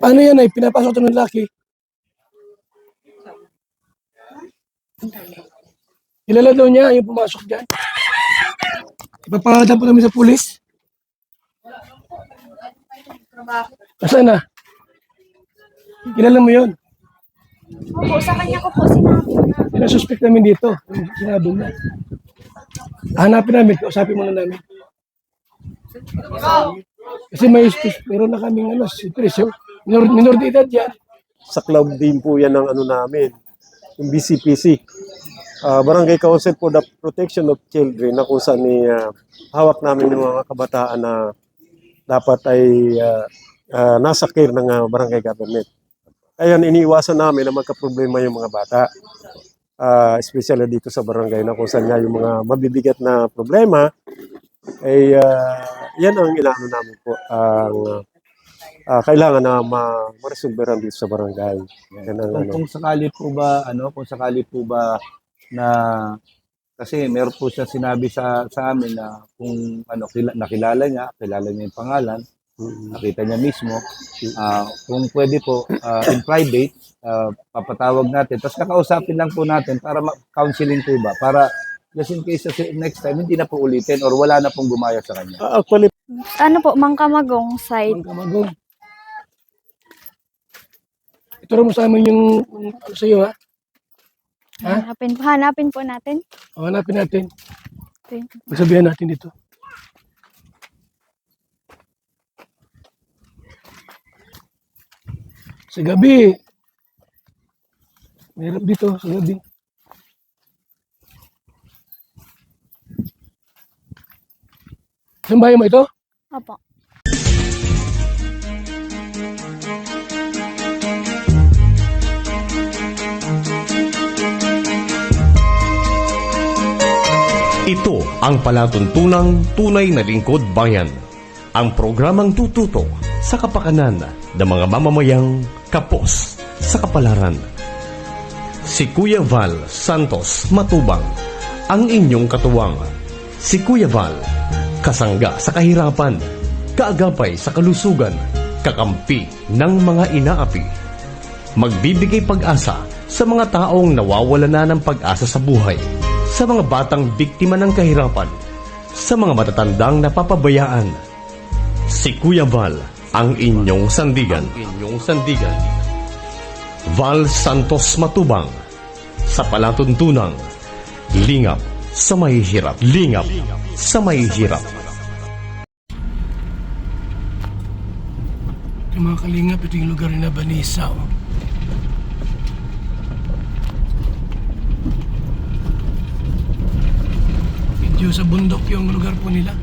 Paano yan ay pinapasok ito ng lalaki? Kilala daw niya yung pumasok dyan. Ipapangalan po namin sa pulis. Nasaan na? Kilala mo yun? Opo, sa kanya ko po sinabi. Pinasuspect namin dito. Sinabi niya. Hanapin namin, kausapin muna namin. Kasi meron na kaming siyempre, minor de edad yan. Sa club din po yan ng namin, yung BCPC. Barangay Council for the Protection of Children, na kung saan hawak namin yung mga kabataan na dapat ay nasa care ng barangay government. Kaya iniiwasan namin na magka-problema yung mga bata. Especially dito sa barangay na kung saan nga yung mga mabibigat na problema, ay yan ang inaano namin po. Kailangan na ma-resolveran dito sa barangay. Kung sakali po ba na kasi meron po siya sinabi sa amin na kung nakilala niya yung pangalan, nakita niya mismo, kung pwede po in private, papatawag natin, tapos kakausapin lang po natin para counseling po ba, para just in case next time hindi na po ulitin or wala na pong gumaya sa kanya. Actually, Ano po, Mangkamagong side. Magkamagong. Ituro mo sa amin yung sa'yo, ha? Ha? Hanapin po natin. Hanapin natin. Okay. Magsabihan natin dito. Sa gabi. Meron dito sa gabi. Saan bahay mo ito? Opo. Ito ang palatuntunang tunay na lingkod bayan. Ang programang tututok sa kapakanan ng mga mamamayang kapos sa kapalaran. Si Kuya Val Santos Matubang, ang inyong katuwang. Si Kuya Val, kasangga sa kahirapan, kaagapay sa kalusugan, kakampi ng mga inaapi. Magbibigay pag-asa sa mga taong nawawala na ng pag-asa sa buhay, sa mga batang biktima ng kahirapan, sa mga matatandang napapabayaan. Si Kuya Val, ang inyong sandigan. Val Santos Matubang, sa palatuntunang lingap sa mahihirap. Lingap sa mahihirap. Yung mga kalingap, ito yung lugar na Banisa. Medyo sa bundok yung lugar po nila.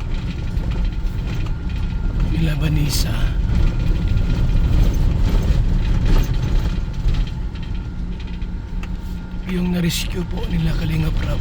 Nila Banisa. Yung na-rescue po nila Kalingap Rab.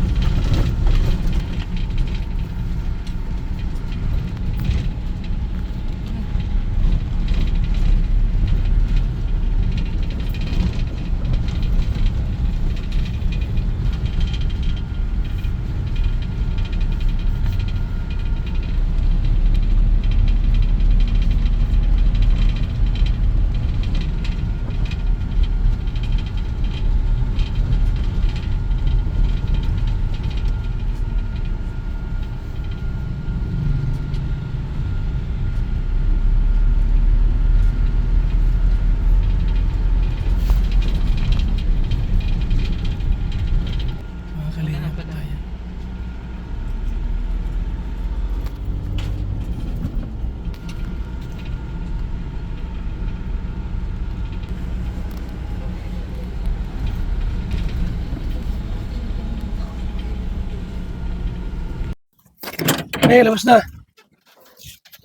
Ay, labas na.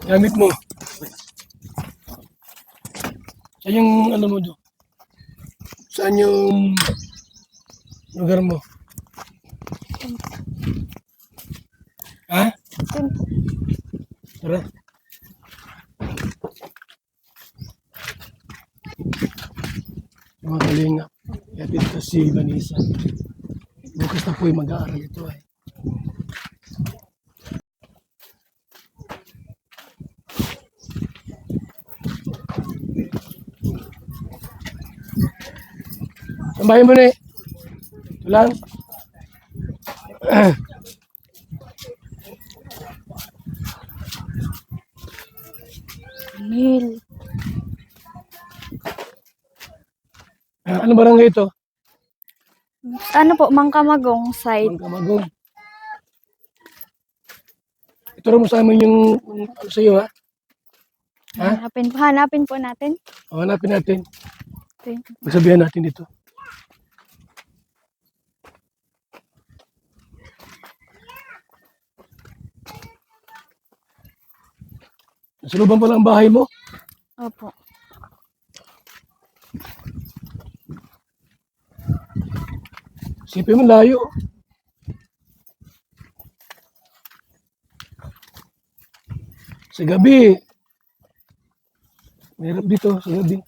Gamit mo. Saan yung mo doon? Saan yung lugar mo? Ha? Tara. Mga kalingap. Yapit ka si Vanessa. Bukas na po'y mag-aaral ito ay. bahay mo na eh. Ito lang. Mil. Ano barangay ito? Ano po, Mangkamagong site. Mangkamagong. Ituro mo sa amin yung ano sa iyo ha. Ha? Hanapin po natin. O, hanapin natin. Ito yun. Magsabihan natin dito. Nasa looban pala ang bahay mo. Opo. Sipin mo layo. Sa gabi. Meron dito sa gabi.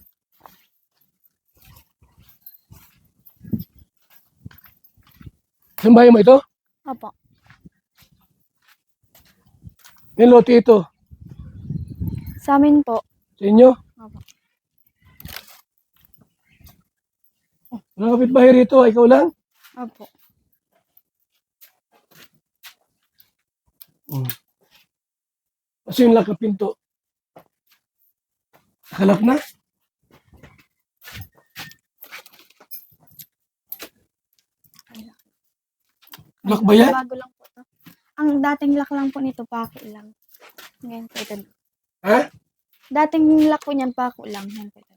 Saan bahay mo ito? Opo. May lote ito. Sa amin po. Sa inyo? Opo. Mga kapitbahay rito, ikaw lang? Opo. Kasi yung lock ng pinto. Nakalak na? Lock ba yan? Bago lang po to. Ang dating lock lang po nito, pako lang. Ngayon po ito. Ha? Dating lock po niyan, pako lang. Ngayon po ito.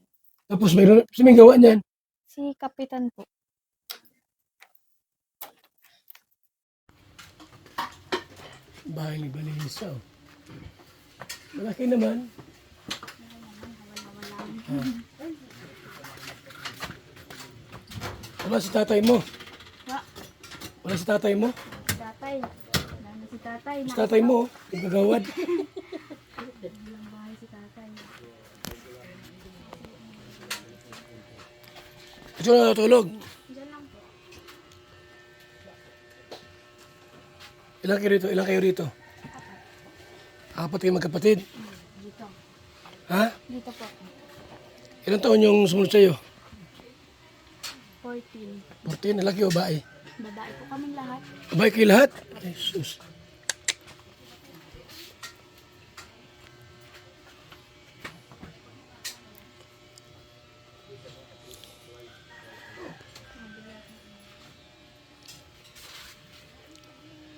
Tapos mayroon, kasi may gawa niyan. Si Kapitan po. Bahay ni Balisa. Oh. Malaki naman. Wala si tatay mo. Wala si tatay mo. Tatay. Dami si tatay. Si tatay mo, yung kagawad. Bahay si tatay. Ito na natulog. Diyan lang po. Ilan kayo rito? Ilan kayo rito? Apat kayo magkapatid. Dito. Ha? Dito po. Ilang taon yung sumunod sa'yo? 14. 14, lalaki o babae? Babae po kaming lahat. Babae kayo lahat? Ay, sus.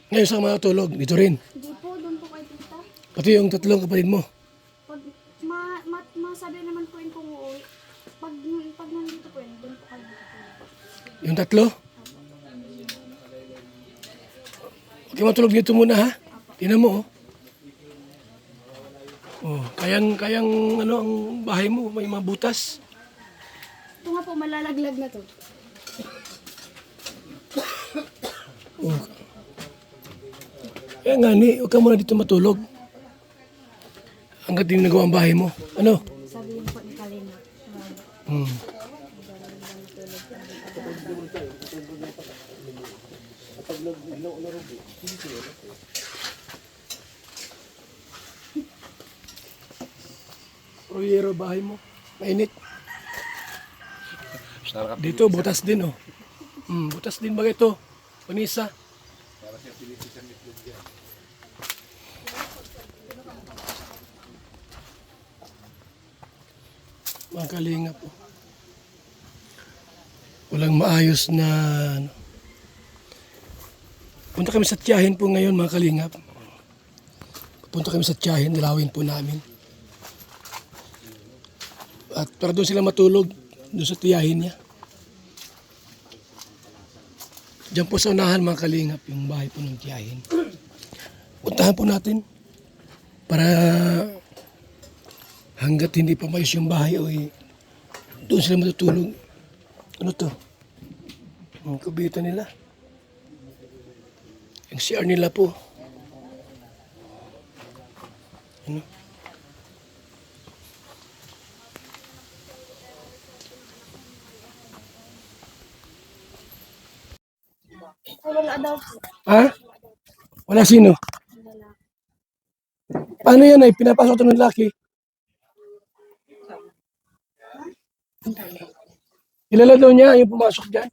Ngayon sa mga tulog, dito rin. Hindi po, doon po kay tita. Pati yung tatlong kapatid mo. Pag masabi naman po yun kung uuwi. Pag nandito po yun, doon po kayo. Yung tatlo? Okay, matulog dito muna ha. Tingnan mo oh. Oh, kayang ano ang bahay mo, may mga butas. Ito nga po, malalaglag na to. Oh. Kaya nga ni, huwag ka muna dito matulog. Hanggat din nagawa ang bahay mo. Ano? Sabihin po ni Kalina. Hmm. Royero bahay mo. Mainit. Dito, butas din oh. Butas din ba ito? Panisa. Mga kalinga po. Walang maayos na ano. Punta kami sa tiyahin po ngayon mga kalingap. Punta kami sa tiyahin, dalawin po namin. At para doon sila matulog, doon sa tiyahin niya. Diyan po sa unahan mga kalingap, yung bahay po ng tiyahin. Puntahan po natin para hanggat hindi pa maayos yung bahay o doon sila matutulog. Ano to? Ang kubita nila. Yung CR nila po. Ano? Wala daw po. Ha? Wala sino? Paano yan ay? Pinapasok ito ng laki. Kilala daw niya yung pumasok dyan.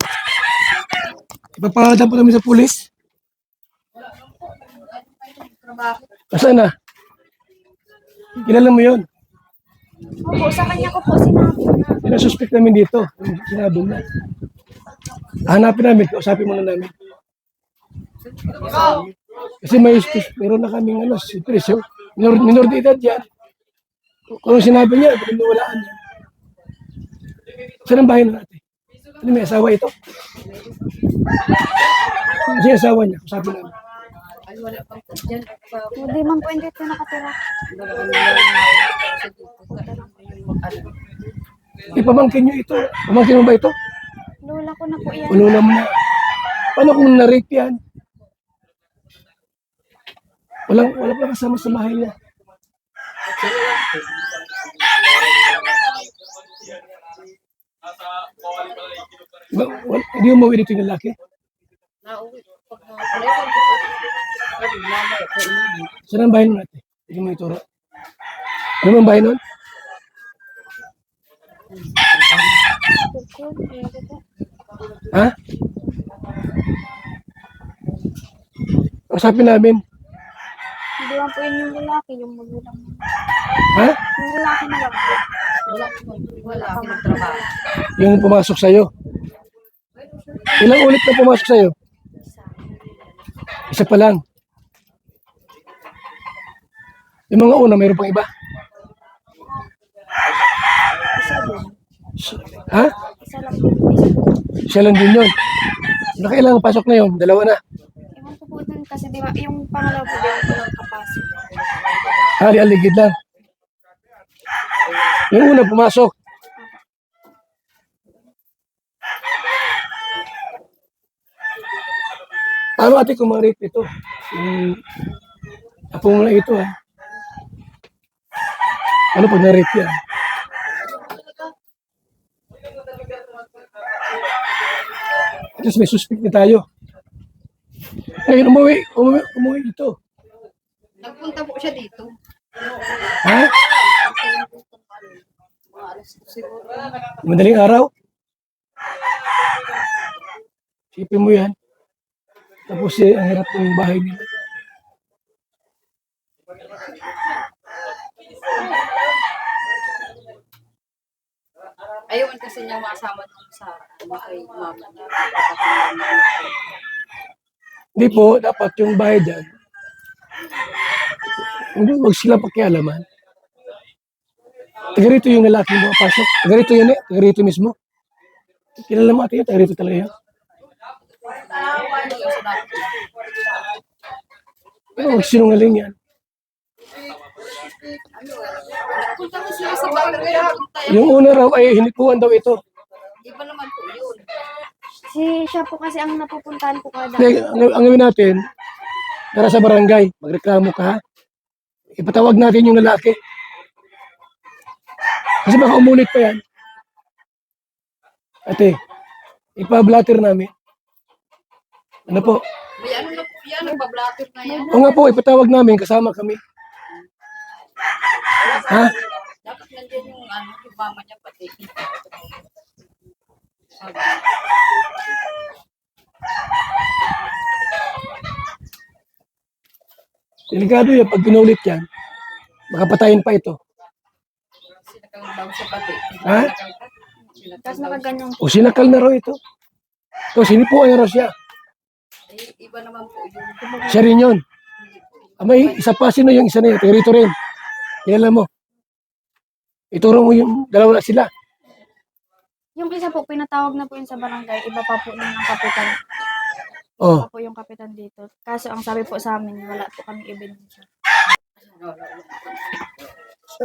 Ipapangalan po namin sa pulis. Nasaan na? Kilala mo yun? Opo, sa kanya ko po sinabi na. Sinasuspect namin dito. Yung sinabi na. Hanapin namin, kausapin muna namin. Kasi meron na kaming presyo. Minor de edad yan. Kung sinabi niya, piniwalaan niya. Saan ang bahay na natin? Ano, may asawa ito? Kasi asawa niya, kausapin namin. Hindi man po hindi ito nakatira. Ipamangkin niyo ito. Pamangkin mo ba ito? Lola ko na po yan. Ulula mo na. Paano kung na-rape yan? Wala pa kasama sa bahay niya. Hindi mo mawin dito yung lalaki? Saan ang bahay nun natin? Hindi mo ituro. Ano ang bahay nun? Ha? Usapin namin. Hindi lang po yun yung lalaki, yung magulang. Ha? Yung lalaki na lang po. Wala akong magtrabaho. Yung pumasok sa'yo. Ilang ulit na pumasok sa'yo? Isa pa lang. Yung mga una, mayroon pang iba? Ha? Isa lang po. Isa. Siya lang din yun. Nakailang pasok na yun? Dalawa na. Ewan ko po dun kasi di ba, yung pangalawa po din ko lang kapasok. Aligid lang. Yung una pumasok. Paano ate kung ma-rape ito? Apo mo lang ito ha. Ano pag na-rape yan? At least may suspect na tayo. Ngayon umuwi dito. Nagpunta po siya dito. Ha? Mga alas siguro. Madaling araw? Sipin mo yan. Tapos ang hirap ng bahay nila. Ayaw kasi niya makasama dun sa kay mama niya. Hindi po, dapat yung bahay dyan. Huwag sila pakialaman. Taga-rito yung lalaki mo pasok. Taga-rito yun eh. Taga-rito mismo. Kilala mo ate yun. Taga-rito talaga yun. Pero huwag sinungaling yan. Punta ko sila sa bahay. Yung una raw ay hinikuan daw ito. Iba naman po yun. Siya po kasi ang napupuntahan ko kada. Hindi, ang gawin natin, tara sa barangay, magreklamo ka. Ipatawag natin yung lalaki. Kasi baka umulit pa yan. Ate, ipablatter namin. Ano po? May ano na po yan, nagpa-blatter na yan. O nga po, ipatawag namin, kasama kami. Ha? Dapat nandiyan yung ano, yung mama niya pati. Delikado yan, pag pinulit yan, makapatayin pa ito. Sinakal daw siya pati. Ha? Tapos nakaganyan po. O sinakal na raw ito. O sinipuan na raw siya. Iba naman po yun. Siya rin yun. May isa pa, sino yung isa na yun? Rito rin. Kilala mo. Ituro mo yung dalawa na sila. Yung isa po, pinatawag na po yun sa barangay. Iba pa po ng kapitan. Oh, Iba po yung kapitan dito. Kaso ang sabi po sa amin, wala po kami ebidensya.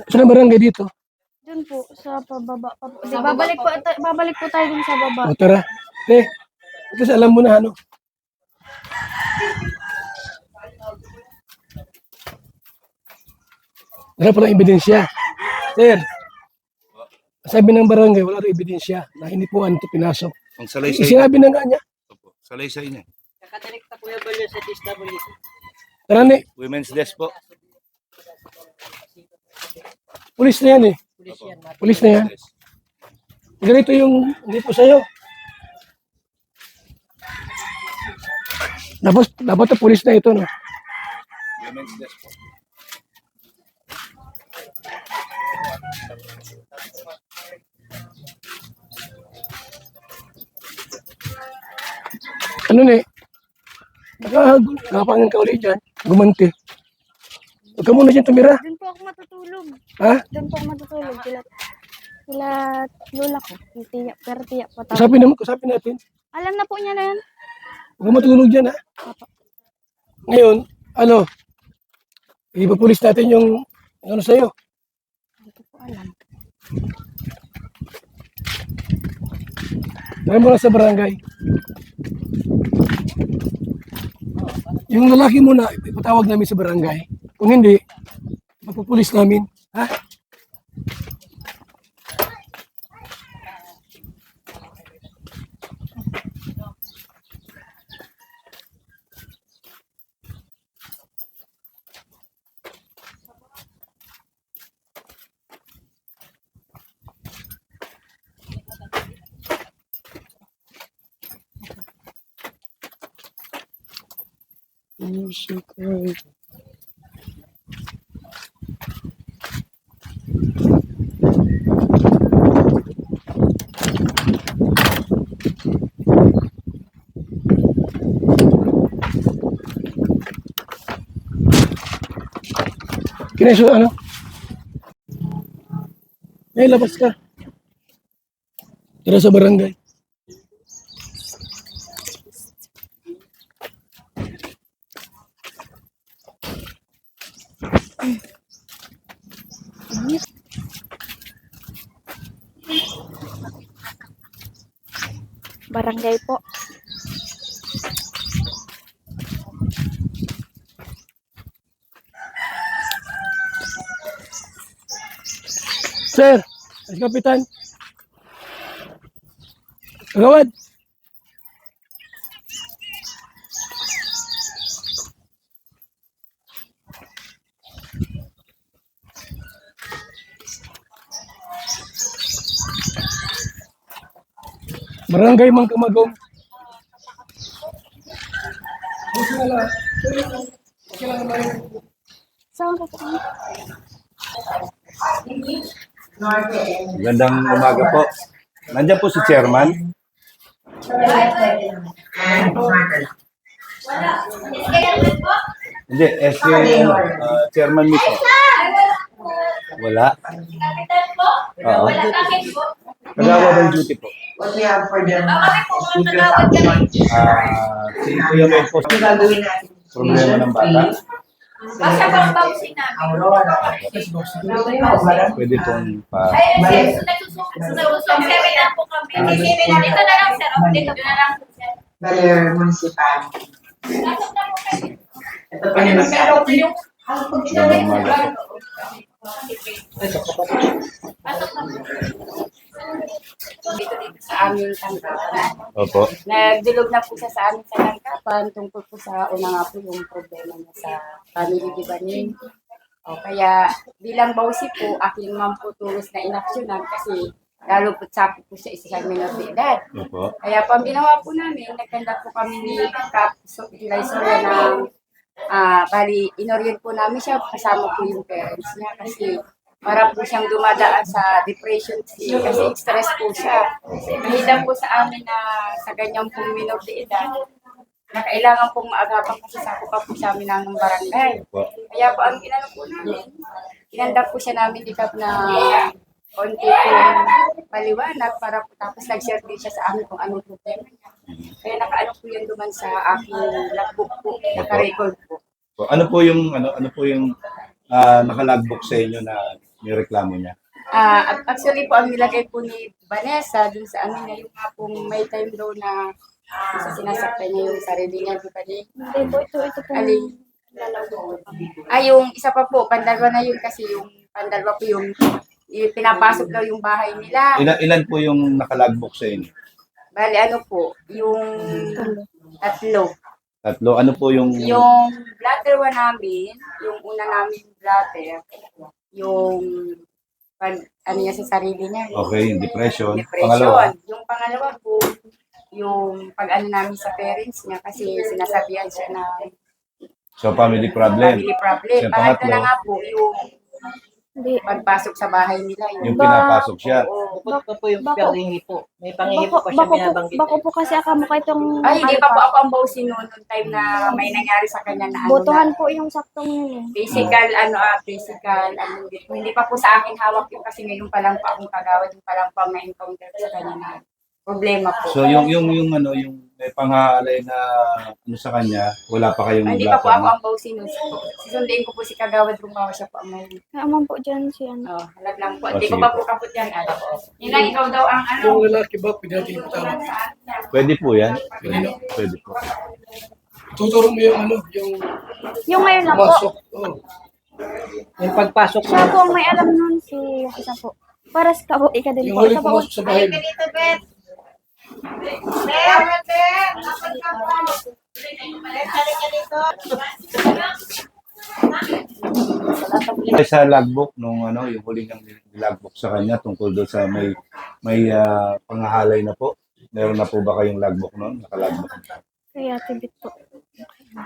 saan ang barangay dito? Doon po, sa pababa pa po. Di, babalik po tayo dun sa baba. O tara. At least alam mo na ano. Wala palang ebidensya. Sir, sabi ng barangay, wala rin ebidensya na hindi po ano ito pinasok. Ang salaysay. Sinabi na nga niya. Salaysay niya. Nakadirekta po yung balyo sa DSW. Tara ni, Women's desk po. pulis na yan eh. Pulis na yan. Ganito yung, hindi po sa'yo. Dapat na pulis na ito, no? Ano na eh? Nakapangan ka ulit dyan. Gumanti. Huwag ka muna dyan tumira. Doon po ako matutulog. Ha? Doon po ako matutulog. Sila lola ko. Tiyak, pero tiyak po tawag. Kusapin natin. Alam na po niya na yan. Huwag ka matulog dyan, ha? Ngayon, ano? Ipapulis natin yung ano sa'yo. Hindi ko po alam. Tara mo na sa barangay. Yung lalaki muna, ipatawag namin sa barangay. Kung hindi, mapupulis namin. Ha? Music, right. Kineso, ano? May labas ka. Tira sa barangay. Barangay po. Sir, as kapitan. Kagawad. Barangay Mangkamagong. Saan ka po? Magandang umaga po. Nandiyan po si chairman. Hindi, si chairman mismo. Wala. Oo. Kagawa ng duty po. What we have for them. Si Kuya Mel po. Problema ng bata. Basta bang bouncing namin. Aurora. Pwede pong pa... Ay, susunod lang po kami. Dito na lang, sir. Dito na lang, sir. Baler Municipal. Pasok na po kayo. Ito pa naman sa Yung Magandang umaga po. pasok na po. Dito sa aming tanggapan. Opo. Nagdulog na po siya sa amin sa tanggapan tungkol po sa una nga po yung problema niya sa family dibanin. O kaya bilang bawsi po, aking ma'am po tulos na inaksyonan kasi lalo po sakit po siya isa sa minor de edad. Opo. Kaya po ang ginawa po namin, nagkanda po kami ni Kap July Soria ng bali, inorient po namin siya kasama po yung parents niya kasi para po siyang dumadaan sa depression kasi stress po siya. Mahirap po sa amin na sa ganyang pong minor de edad, na kailangan pong maagapan kasi sa pa po sa amin ng barangay. Opo. Kaya po ang ginano po namin, inanda po siya namin dikap na konti pong paliwanag para po tapos nag-share din siya sa amin kung anong problema niya. Kaya nakaano po yan duman sa aking logbook po, naka-record po. So, ano po yung naka-logbook sa inyo na nireklamo niya? Actually po, ang nilagay po ni Vanessa dun sa ano niya, yung nga pong may time daw na isa sinasaktan niya yung sarili niya, di ba di? Hindi po, ito po. Alin? Yung isa pa po, pandalwa na yun kasi yung pandalwa po yung pinapasok daw yung bahay nila. Ilan po yung naka-logbook sa inyo? Bali, ano po, yung tatlo. Tatlo. Ano po yung... Yung blatter one namin, yung una namin blatter, yung ano niya sa sarili niya. Okay, yung depression. Depression. Pangalawa, Yung pangalawa po, yung pag-ano namin sa parents niya kasi sinasabihan siya na so family problem. family problem. Yung Pangatlo pangatlo, na nga po, yung Hindi. pagpasok sa bahay nila. yung pinapasok siya. Oo. Bukod pa po yung Bako- paghihi po. May panghihi po pa siya binabanggit. Bako po kasi ako mukha itong Ay, hindi ano pa po ako ang bawsi noon time na may nangyari sa kanya na ano botohan na, po yung saktong yun eh. physical, hindi pa po sa akin hawak yung kasi ngayon pa lang po akong kagawad, yung pa lang po ang na-encounter sa kanya na problema po. So yung may panghahalay na ano sa kanya, wala pa kayong Hindi pa po ako blatter. ang bawsi noon. Sisundiin ko po si kagawad Rumawa, siya po ang may Naman po dyan siya. Ano. halag lang po. Oh, Hindi ko sige pa po. po kapot yan. Yun lang, ikaw daw ang ano. Yung lalaki ba, pwede natin ipatawag. Pwede po yan. Pwede po. Tuturo mo yung ano, yung Yung ngayon lang po. pumasok. Oh. Yung pagpasok Siya po ang may alam nun si yung isa po. Para sa po, ika din Yung po. huli Ito po. pumasok sa bahay. Ay, sa logbook nung yung huli niyang logbook sa kanya tungkol doon sa may panghahalay na po. Meron na po ba kayong logbook noon? Naka-logbook. Kaya tibit po.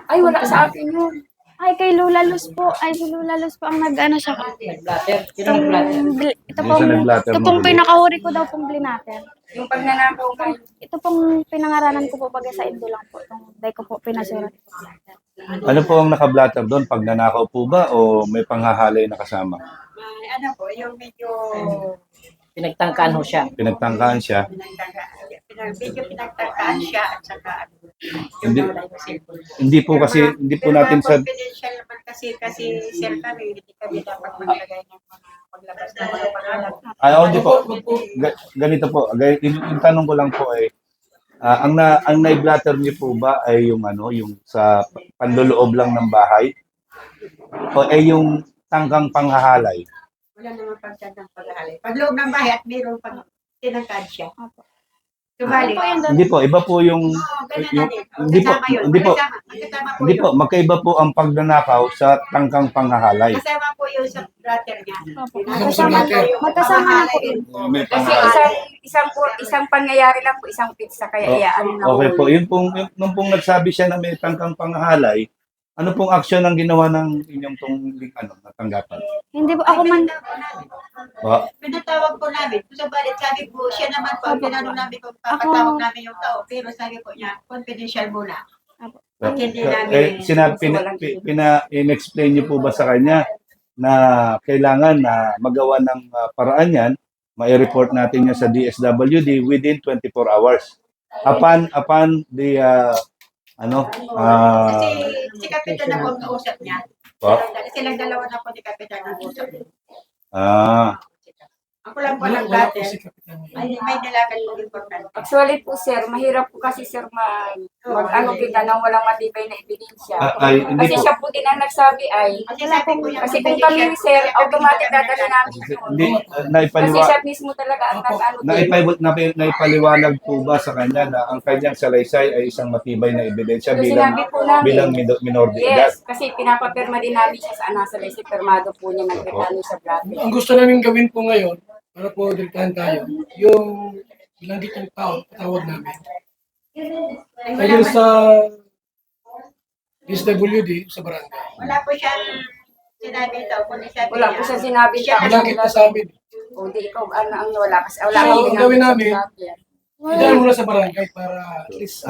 Ay, wala sa akin yun. Ay, kay Lola Luz po. Ay, si Lola Luz po ang nag-ano siya. nag-blatter. Sino nag-blatter? Ito Yung pong, sa nag-blatter ito mo pong huli. pinakahuri ko daw pong blinater. Yung pagnanakaw kayo. Ito pong pinangaranan ko po baga sa Indo lang po. Itong day ko po pinasurat. Ano po ang naka-blatter doon? Pag nanakaw po ba o may panghahalay na kasama? Ano po, yung medyo Pinagtangkaan ho siya. Pinagtangkaan siya. pinagtagtaan siya at saka Hindi, hindi po natin sa confidential naman kasi sir kami, hindi kami dapat maglagay ng mga paglabas ng mga pangalan. hindi po. Ganito po. Yung tanong ko lang po ay ang nai-blatter niyo po ba ay yung yung sa panloloob lang ng bahay o ay yung tangkang panghahalay? Wala naman pagtandang paghahalay. Pag loob ng bahay at mayroong pag tinangkad siya. Tumali. Hindi po, iba po yung hindi po, hindi po, magkaiba po ang pagnanakaw sa tangkang panghahalay. Kasama po yung sa brother niya. Magkasama na po yun. May Kasi panghahalay. isang pangyayari lang po, isang pizza kaya iyaan na Okay po, nung pong nagsabi siya na may tangkang panghahalay, ano pong aksyon ang ginawa ng inyong natanggapan? Hindi po ako man. Pinatawag po namin. Subalit sabi po, siya naman po, pinano namin kung papatawag namin yung tao. Pero sabi po niya, confidential muna. At hindi namin, In-explain niyo po ba sa kanya na kailangan na magawa ng paraan yan, mai-report natin yan sa DSWD within 24 hours. Upon the kasi si Kapitan na po ang kausap niya. Po? Silang dalawa na po ni Kapitan ang kausap niya. Ako lang po ng Wala po brother. si Kapitan. May nilakad po importante. Actually po sir, mahirap po kasi sir mag-ano kita nang walang matibay na ebidensya. Hindi Kasi po. siya po din ang nagsabi ay, Kasi sabi po niya, kasi kung kami sir, automatic dadala namin siya. Hindi, Kasi siya mismo talaga ang nag-ano din. naipaliwanag po ba sa kanya na ang kanyang salaysay ay isang matibay na ebidensya So, bilang sinabi po namin. minor de edad? Yes, kasi pinapapirma din namin siya sa nasa lesi, permado po niya nagretano sa brother. Ang gusto namin gawin po ngayon, para po direktahan tayo, yung bilanggit ng tao, patawag namin. Ayun sa DSWD, sa barangay. wala po siyang sinabi ito. Kung sabi Wala po siya sinabi siya. Bilanggit na sa amin. O di ikaw, ano ang wala kasi wala So, kang ang gawin namin, brother. idaan muna sa barangay para at least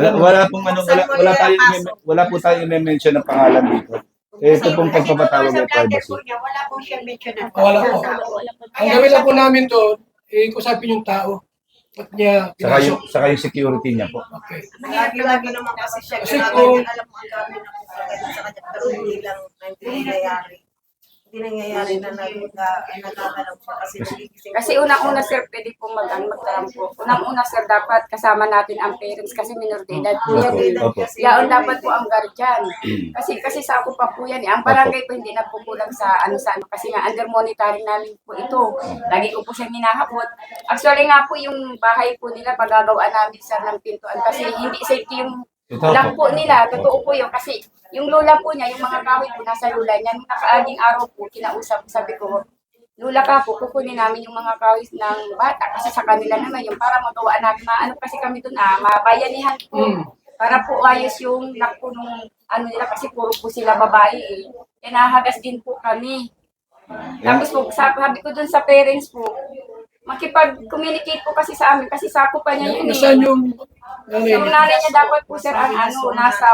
Wala po tayong i-mention ng pangalan dito. Ito pong pagpapatawag ng privacy. Wala po siyang mention ng Wala po. Ang gawin lang po namin doon, kusapin yung tao. Ba't niya pinasok? Saka yung security niya po. Okay. Lagi naman kasi siya. Kasi kung Alam mo ang dami ng sa kanya. Pero hindi lang nangyayari. Hindi nangyayari na nagkakalaw siya kasi nagigising. Kasi unang-una sir, pwede po magtarampo. Unang-una sir, dapat kasama natin ang parents kasi minor de edad po yan. Opo. Yaon dapat po ang guardian. Kasi sa ako pa po yan eh. Ang barangay po hindi na po kulang sa ano kasi nga under monitoring namin po ito. Lagi ko po siyang hinahapot. Actually nga po yung bahay po nila pagagawaan namin sir ng pintuan kasi hindi safety yung lang po nila. Totoo po yun kasi yung lola po niya, yung mga kahoy po nasa lola niya, nung nakaaging araw po, kinausap, sabi ko, Lula ka po, kukunin namin yung mga kawis ng bata kasi sa kanila naman yung para magawa namin, maano kasi kami doon mabayanihan po. Para po ayos yung napunong ano nila kasi puro po sila babae eh. Kaya nahagas din po kami. Tapos po, sabi ko doon sa parents po, makipag-communicate po kasi sa amin kasi sako pa niya yun Nasaan eh. yung nanay Yung niya? nanay niya dapat po sir ang ano, nasa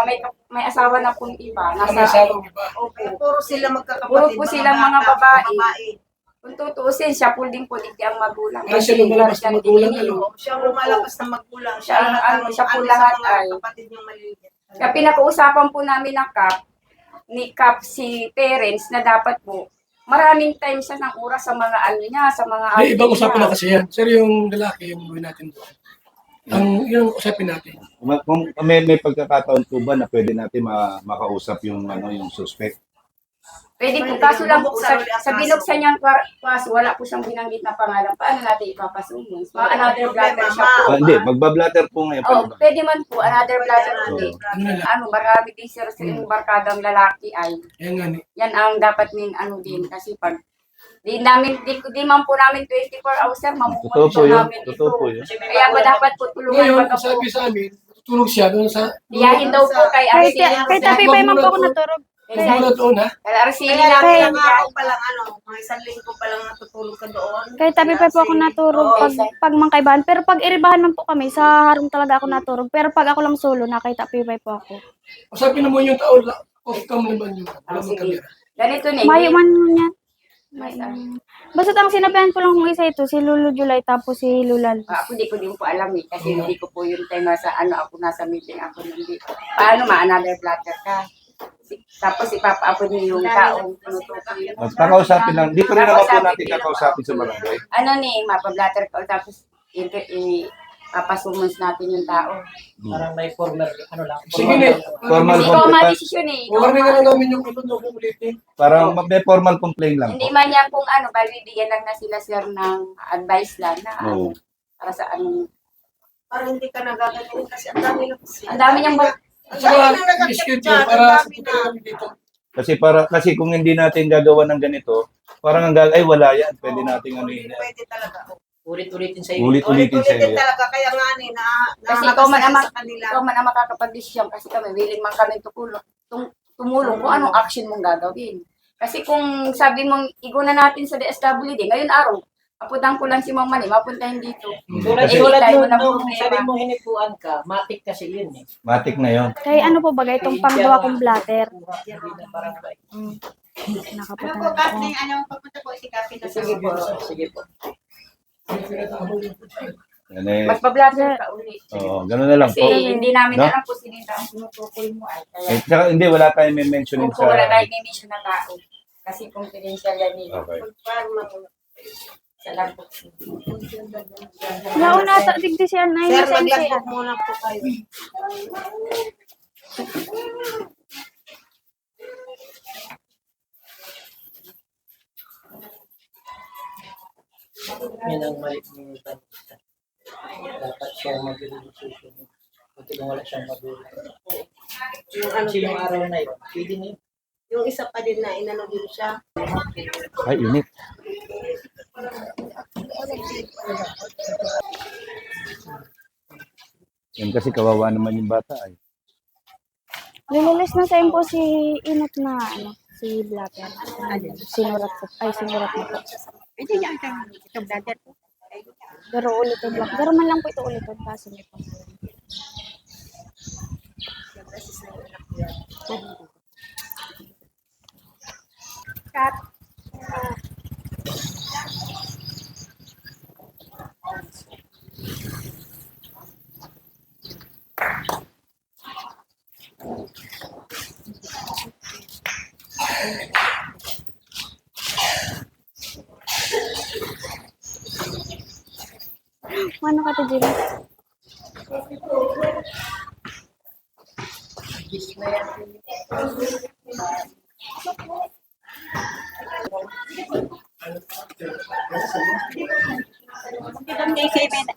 may asawa na pong iba. May Nasa, asawang iba. opo. Puro sila magkakapatid. Puro po silang mga bata, babae. Kung tutuusin, siya po din po digdi ang magulang. Ay, siya lumalabas na magulang, Kasi ano? Siya ang lumalabas na magulang. Siya ang- siya po lahat sa mga ay. kapatid niyang maliliit. Kaya pinag-uusapan po namin ng CAP si parents na dapat po maraming time siya ng oras sa mga ano niya, sa mga May ibang outing usapan niya. na kasi yan. Sir, yung lalaki, yung gawin natin doon. Yung usapin natin. Kung may pagkakataon po ba na pwede natin makausap yung yung suspect? Pwede po, kaso lang po, sa binuksan niyang kaso, wala po siyang binanggit na pangalan. Paano natin ipapasumo? Mga another blatter siya po. Hindi, magbablatter po ngayon. Oh, Pwede ba? pwede man po, another blatter ulit. Ano na lang? Ano, marami din sir sa yung barkadang lalaki ay, Yan nga ni. yan ang dapat min ano din. Kasi pag, di man po namin 24 hours sir, Totoo po mamumunta yun. namin ito. Totoo po yun. Kaya ba dapat po tulungan Ngayon, pagka po. sabi sa amin, tutulog siya doon sa... Iyahin daw po kay Arceli. Kay Tapi pa man po ako naturog. Muna doon, ha? Kay Arceli Kaya namin lang yan. nga ako palang mga isang linggo pa lang natutulog ka doon. Kay Tapi pa po ako naturog pag mangkaibahan. Pero pag iribahan man po kami, sa harong talaga ako naturog. Pero pag ako lang solo, na kay Tapi pa po ako. Usapin mo yung tao, off-cam naman yun. Wala mong Sige. kamera. Ganito na. Mayo man niya. May Basta ang sinabihan ko lang kung isa ito, si Lulu July tapos si Lulal. Ako di ko din po alam eh. Kasi hindi ko po yung time sa ano ako nasa meeting ako hindi. Paano another blatter ka? Tapos ipapa-upload niyo yung taong tinutukoy. Kakausapin lang. Di ko rin naman po natin kakausapin sa barangay. Ano ni, mapa-blatter ka tapos papasumons natin yung tao. Parang may formal, ano lang. Sige, ne. Formal Kasi ikaw ang complaint. madesisyon eh. Ikaw Warning na ang- lang namin yung ano, kung ulitin. Parang may formal complaint lang Hindi po. man yan kung ano, bibigyan lang na sila sir ng advice lang na Oo. para sa ano. Parang hindi ka nagagaling kasi ang dami na kasi. Ang dami niyang At saka, schedule para sa punta namin dito. Kasi kung hindi natin gagawa ng ganito, parang ay wala yan. Pwede nating ano yun. Pwede talaga. Ulit-ulitin sa iyo. Ulit-ulitin sa Ulit-ulitin iyo. talaga. Kaya nga Kasi ikaw man ang sa kanila. ikaw man ang makakapag-desisyon kasi kami willing man kami tumulong kung anong action mong gagawin. Kasi kung sabi mong iguna natin sa DSWD, ngayon araw, apuntahan ko lang si Mang Mani, mapuntahin dito. Tulad Kasi- tulad tayo nung na nung problema. sabi mo hinipuan ka, matik kasi yun eh. Matik na yon. Kay ano po bagay itong panggawa kong blatter. Parang Ano Nakapunta po, na Kat, ako. ano papunta po si Kapi na sige po, sige po. Yan eh. Magpa-blatter ka ulit. Oo, ganun na lang Kasi po. hindi namin No? alam kung sino ang tinutukoy mo ay. Kaya Tsaka hindi, wala tayong may mentionin kung wala sa... tayong mission na tao. Kasi confidential yan eh. Okay. Salamat. Nauna ta digdi siya na Sir, yun sa mag-logbook muna po kayo. Yan ang mali ni Tanita. Dapat siya mag-decision. Buti kung wala siyang magulang. Yung ano Kasi yung po, araw na yun, pwede na yun. yung isa pa din na inano din siya. Ay, init. Yan kasi kawawa naman yung bata ay. Lililis na sa po si Inot na ano, si Blatter. Sinurat ko. Ay, sinurat mo po. Hindi niya itong brother po. Pero ulitin lang. Pero man lang po ito ulitin. Kaso niyo po. Kat, Ano ka to, Jimmy?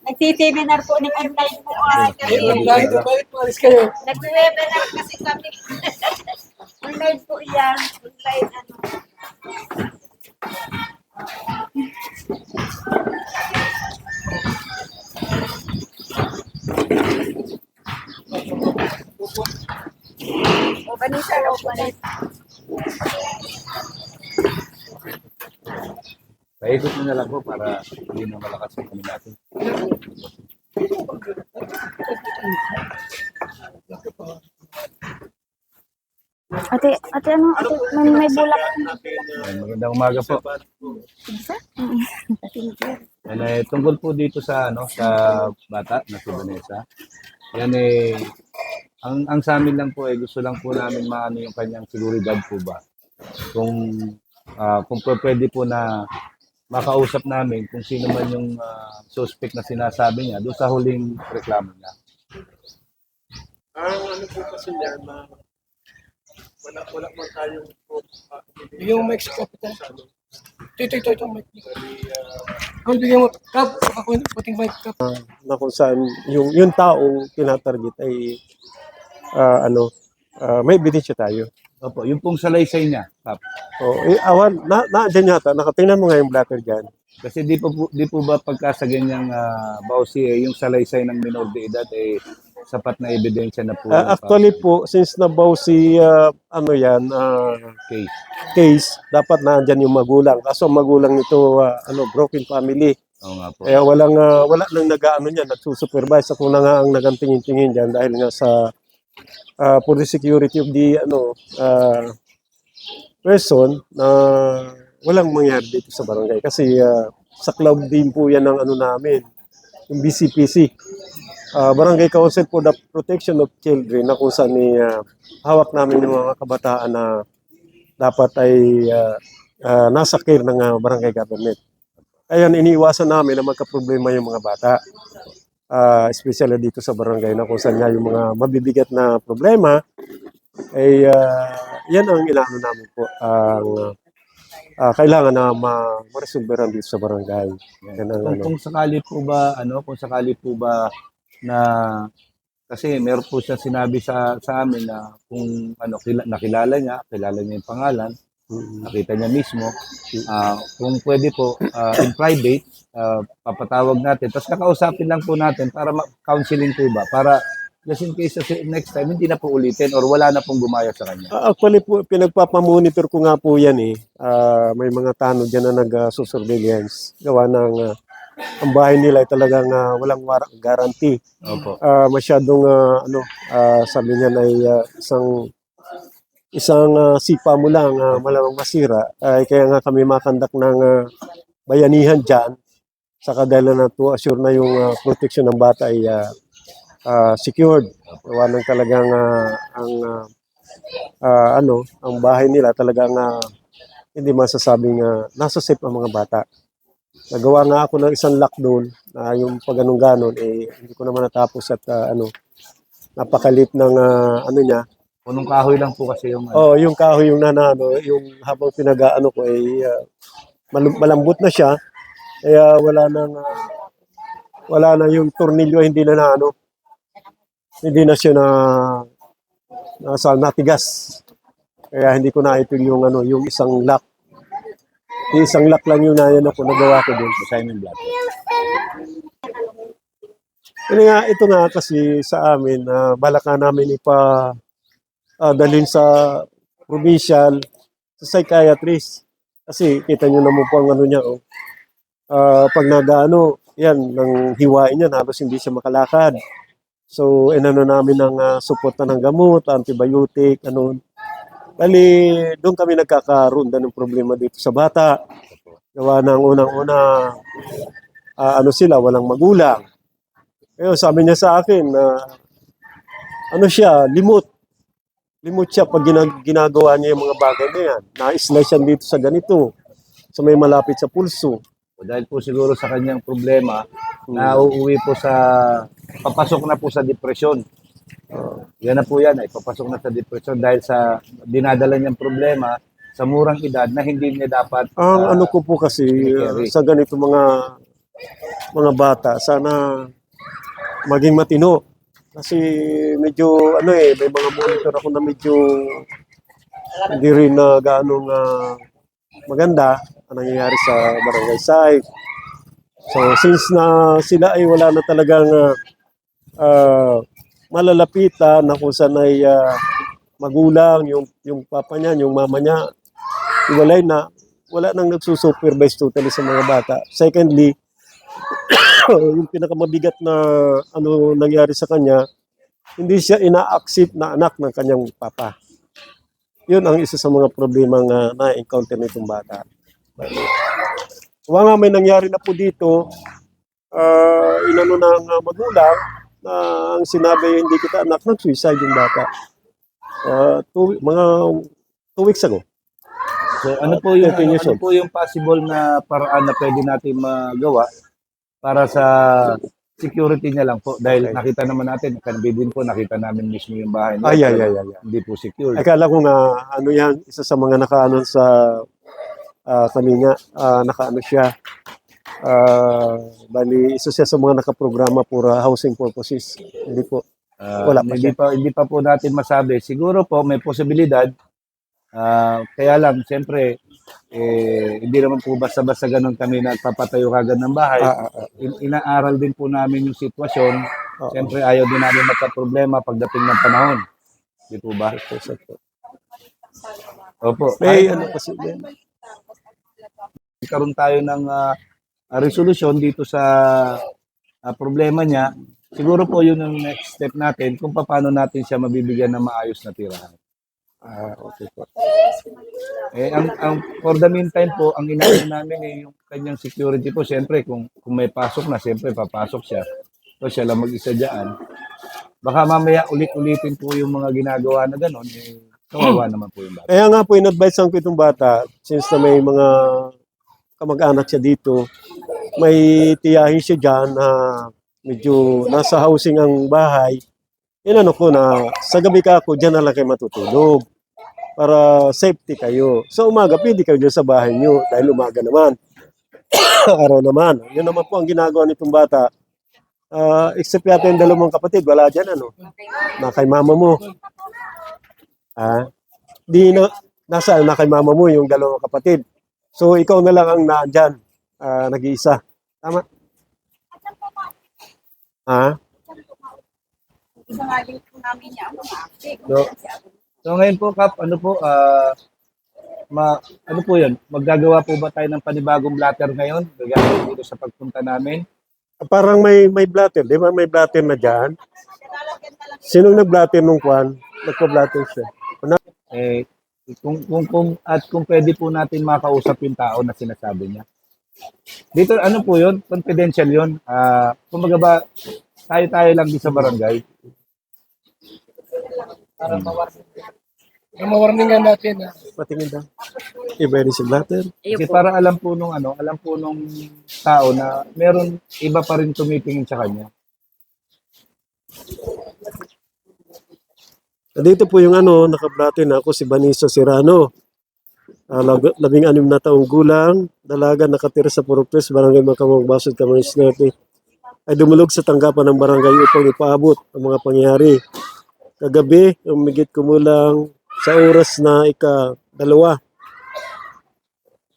nag-seminar po ng online po. Bakit maalis kayo? Nag-webinar kasi kami. Online po yan. Online ano. O, Vanessa, o, Vanessa. Paikot mo na lang po para hindi na malakas ang kami natin. Ate, ano, ate, may bulak. Ayan, magandang umaga po. Yan tungkol po dito sa sa bata na si Vanessa. Yan ang sa amin lang po gusto lang po namin maano yung kanyang seguridad po ba. Kung pwede po na makausap namin kung sino man yung suspect na sinasabi niya doon sa huling reklamo niya. Ang ano po kasi niya na wala man tayong Yung mic sa kapitan. Ito, mic. Kung bigyan mo, Kap, ako yung puting mic, Kap. na kung saan yung taong tinatarget ay may ebidensya tayo. Opo, yung pong salaysay niya, Kap. Awan, dyan yata, nakatingnan mo nga yung blatter dyan. Kasi di po ba pagka sa ganyang bawsi yung salaysay ng minor de edad sapat na ebidensya na po. Actually po, since nabaw si Case. case, dapat nandyan yung magulang. Kaso magulang nito, broken family. Oo nga po. Kaya wala nang nag-ano niyan, nagsusupervise. Ako na nga ang nagantingin-tingin dyan dahil nga sa for the security of the person na walang mangyari dito sa barangay. Kasi sa club din po yan ng namin, yung BCPC. Barangay Council for the Protection of Children na kung saan hawak namin yung mga kabataan na dapat ay nasa care ng barangay government. Kaya iniiwasan namin na magka-problema yung mga bata. Especially dito sa barangay na kung saan nga yung mga mabibigat na problema ay yan ang inaano namin po kailangan na ma-resolveran dito sa barangay. Yan ang, Kung sakali po ba na kasi meron po siya sinabi sa amin na kung nakilala niya yung pangalan, nakita niya mismo, kung pwede po in private, papatawag natin, tapos kakausapin lang po natin para counseling po ba, para just in case next time hindi na po ulitin or wala na pong gumaya sa kanya. actually po, pinagpapamonitor ko nga po yan may mga tanod dyan na nag-surveillance. Gawa ng ang bahay nila ay talagang walang guarantee. Opo. Masyadong sabi niya ay isang sipa mo lang malamang masira. Kaya nga kami makandak ng bayanihan dyan sa kadala na to assure na yung protection ng bata ay secured. Gawa ng talagang ang bahay nila talagang hindi masasabing nasa safe ang mga bata. Nagawa nga ako ng isang lock doon na yung pag ganon hindi ko naman natapos at napakalit ng niya. Punong kahoy lang po kasi yung Yung kahoy yung yung habang pinag-ano ko ay malambot na siya. Kaya wala na yung tornilyo hindi na siya natigas. Kaya hindi ko naipil yung yung isang lock. Isang lock lang yung nagawa ko doon. Simon Black. Ito nga kasi sa amin, balak na namin dalhin sa provincial, sa psychiatrist. Kasi kita nyo naman po ang niya. Pag yan, nang hiwain niya, halos hindi siya makalakad. So, namin ng support na ng gamot, antibiotic, Bali, doon kami nagkakaroon ng problema dito sa bata. Gawa ng unang-una, sila, walang magulang. Kaya sabi niya sa akin na, siya, limot. Limot siya pag ginagawa niya yung mga bagay na yan. Na-slice yan dito sa ganito, sa may malapit sa pulso. Dahil po siguro sa kanyang problema, nauuwi po papasok na po sa depresyon. Yan na po yan, papasok na sa depression dahil sa dinadala niyang problema sa murang edad na hindi niya dapat. Ang ko po kasi sa ganito mga bata, sana maging matino. Kasi medyo may mga monitor ako na medyo hindi rin gaano maganda. ang nangyayari sa barangay site. So since na sila ay wala na talagang malalapitan na kung saan ay magulang, yung papa niya, yung mama niya, iwalay na, wala nang nagsusupervise totally sa mga bata. Secondly, yung pinakamabigat na ano nangyari sa kanya, hindi siya ina-accept na anak ng kanyang papa. Yun ang isa sa mga problema nga na-encounter nitong bata. Nga may nangyari na po dito, inano ng magulang na ang sinabi hindi kita anak, nag-suicide yung bata. Mga 2 weeks ago. So ano po yung 13 years ano old. po yung possible na paraan na pwede natin magawa para sa security niya lang po dahil Okay. nakita naman natin din po nakita namin mismo yung bahay niya. Ay. Hindi po secure. Akala ko nga ano yan, isa sa mga nakaano sa kanina, nakaano siya. Bali, isa siya sa mga nakaprograma for housing purposes. Hindi po. Wala pa siya. Hindi pa po natin masabi. Siguro po may posibilidad. Kaya lang siyempre hindi naman po basta-basta ganun kami nagpapatayo kagad ng bahay. Inaaral din po namin yung sitwasyon. Siyempre ayaw din namin magka-problema pagdating ng panahon. Di po ba? Opo. May ano kasi yan. Karoon tayo ng resolusyon dito sa problema niya. Siguro po yun ang next step natin kung paano natin siya mabibigyan ng maayos na tirahan. Okay po. Ang for the meantime po, ang inaano namin yung kanyang security po. Siyempre, kung may pasok na, siyempre papasok siya. So siya lang mag-isa dyan. Baka mamaya ulit-ulitin po yung mga ginagawa na gano'n. Kawawa naman po yung bata. Kaya nga po, in-advise ko itong bata, since na may mga kamag-anak siya dito, may tiyahin siya dyan na medyo nasa housing ang bahay. Inano ko na sa gabi ka ako, dyan na lang kayo matutulog para safety kayo. Sa umaga, pwede kayo dyan sa bahay nyo dahil umaga naman. Araw naman. Yun naman po ang ginagawa nitong bata. Except yata yung dalawang kapatid, wala dyan ano. Na kay mama mo. Nasaan na kay mama mo yung dalawang kapatid. So ikaw na lang ang nandyan, nag-iisa. Tama? Isa nga din po namin niya ang mga active. So ngayon po, Kap, ano po, ano po yun? Maggagawa po ba tayo ng panibagong blatter ngayon? Gagawin dito sa pagpunta namin? Parang may blatter, di ba? May blatter na dyan. Sinong nag-blatter nung kwan? Nagpa-blatter siya. Kung pwede po natin makausap yung tao na sinasabi niya. Dito, ano po yun? Confidential yun. Kumbaga ba, tayo lang di sa barangay. Para mawarning. Mawarningan natin na Patingin daw. Iba rin si blatter. Kasi para alam po nung tao na meron iba pa rin tumitingin sa kanya. Dito po yung naka-blatter na ako, si Vanessa Serrano. 16 na taong gulang, dalaga nakatira sa Purupes, Barangay Macamong, Basod, Camarines Norte. Ay dumulog sa tanggapan ng barangay upang ipaabot ang mga pangyayari. Kagabi, umigit kumulang sa oras na ika-2.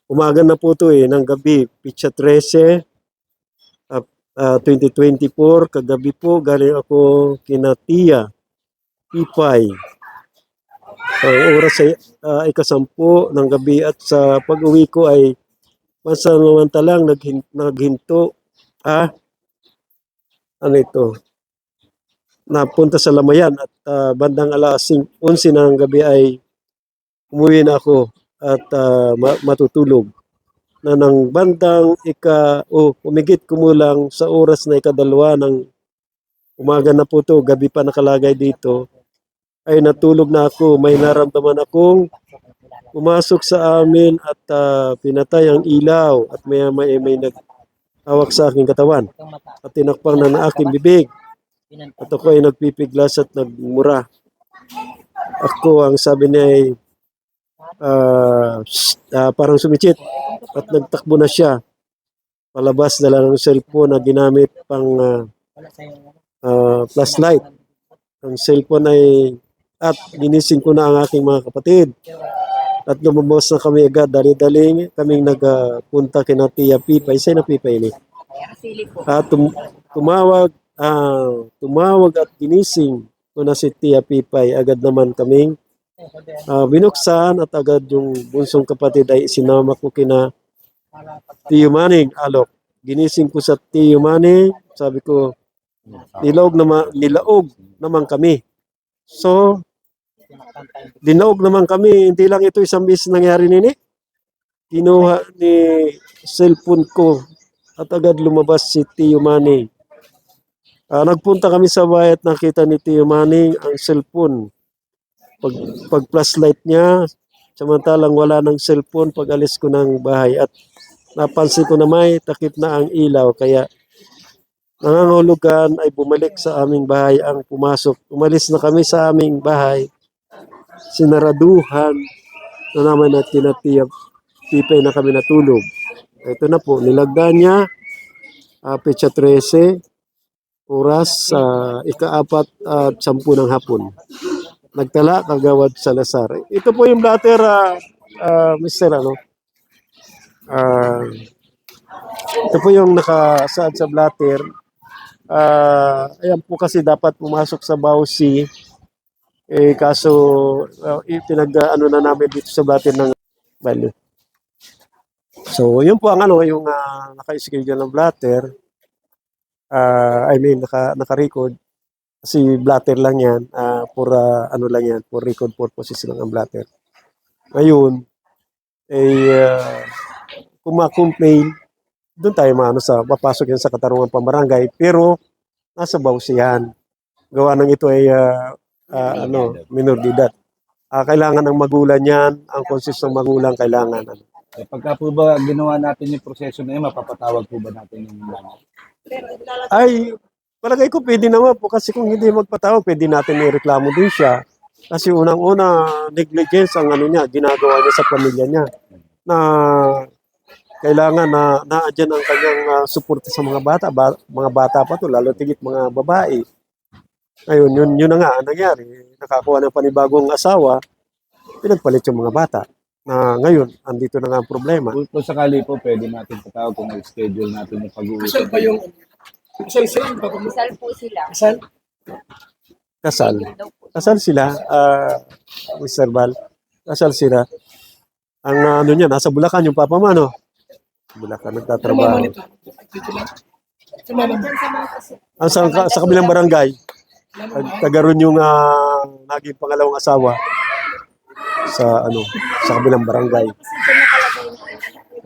Umaga na po ito ng gabi, Pitsa 13, 2024. Kagabi po, galing ako kina Tia, Pipay. Ang oras ay ika-10 ng gabi at sa pag-uwi ko ay pansamantalang naghinto. Napunta sa Lamayan at bandang alas 11 ng gabi ay umuwi na ako at matutulog. Na ng bandang umigit kumulang sa oras na ika-2 ng umaga na po to, gabi pa nakalagay dito, ay natulog na ako. May naramdaman akong pumasok sa amin at pinatay ang ilaw at may nag-hawak sa aking katawan at tinakpan na aking bibig. At ako ay nagpipiglas at nagmura. Ako, ang sabi niya ay parang sumikit at nagtakbo na siya. Palabas na lang ng cellphone na ginamit pang flashlight. Ang cellphone ay at ginising ko na ang aking mga kapatid. At lumabas na kami agad, dali-dali kaming nagpunta kina Tia Pipay. Sa'yo na Pipay ni? Asili po. Tumawag at ginising ko na si Tia Pipay. Agad naman kaming binuksan at agad yung bunsong kapatid ay sinama ko kina Tiyo Maning Alok. Ginising ko sa Tiyo Maning, sabi ko, nilaog naman kami. So, dinaog naman kami, hindi lang ito isang beses nangyari nini. Kinuha ni cellphone ko at agad lumabas si Tiyo Maning. Nagpunta kami sa bahay at nakita ni Tiyo Maning ang cellphone. Pag flashlight niya, samantalang wala ng cellphone pag alis ko ng bahay at napansin ko na may takip na ang ilaw kaya nangangahulugan ay bumalik sa aming bahay ang pumasok. Umalis na kami sa aming bahay. Sinaraduhan na naman at kinatiyap Pipay na kami natulog. Ito na po, nilagdan niya petsa 13, oras 4:10 ng hapon. Nagtala kagawad Salazar. Ito po yung blatter, Mr. Ito po yung nakasaad sa blatter. Ayan po kasi dapat pumasok sa Bausi. Kaso na namin dito sa blatter ng value. So, yun po ang yung naka-schedule ng blatter. Naka-record. Kasi blatter lang yan, for record purposes lang ang blatter. Ngayon, kung ma-complain, doon tayo papasok yan sa katarungan pamarangay, pero nasa bawsihan. Gawa ng ito ay minor de edad. Kailangan ng magulang yan, ang consist ng magulang kailangan. Pagka po ba ginawa natin yung proseso na yun, mapapatawag po ba natin yung nanay? Ay, palagay ko pwede naman po kasi kung hindi magpatawag, pwede natin ireklamo din siya. Kasi unang-una, negligence ang ginagawa niya sa pamilya niya. Na kailangan na naandyan ang kanyang suporta sa mga bata. Mga bata pa to, lalo tigit mga babae. Ngayon, yun na nga ang nangyari. Nakakuha ng panibagong asawa, pinagpalit yung mga bata. Na ngayon, andito na nga ang problema. Kung sakali po, pwede natin patawag kung schedule natin yung pag-uusap. Kasal ba yung kasal sila? Kasal po sila. Kasal? Kasal sila, Mr. Bal. Kasal sila. Ang niya, nasa Bulacan yung papa mo, Bulacan, nagtatrabaho. Sa kabilang barangay, tagaroon yung naging pangalawang asawa sa kabilang barangay.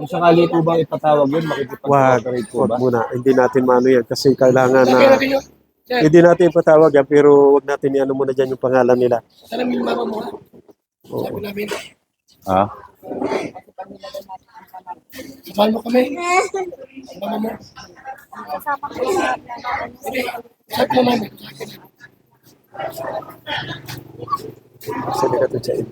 Kung sakali po bang ipatawag yun, makikipag-cooperate po ba? Wag muna, hindi natin yan kasi kailangan na hindi natin ipatawag yan pero wag natin muna dyan yung pangalan nila. Alam mo yung mama mo? Oo. Sabi namin, mahal mo kami. Mama mo. Hindi, sabi mo namin. Sabi ka to siya.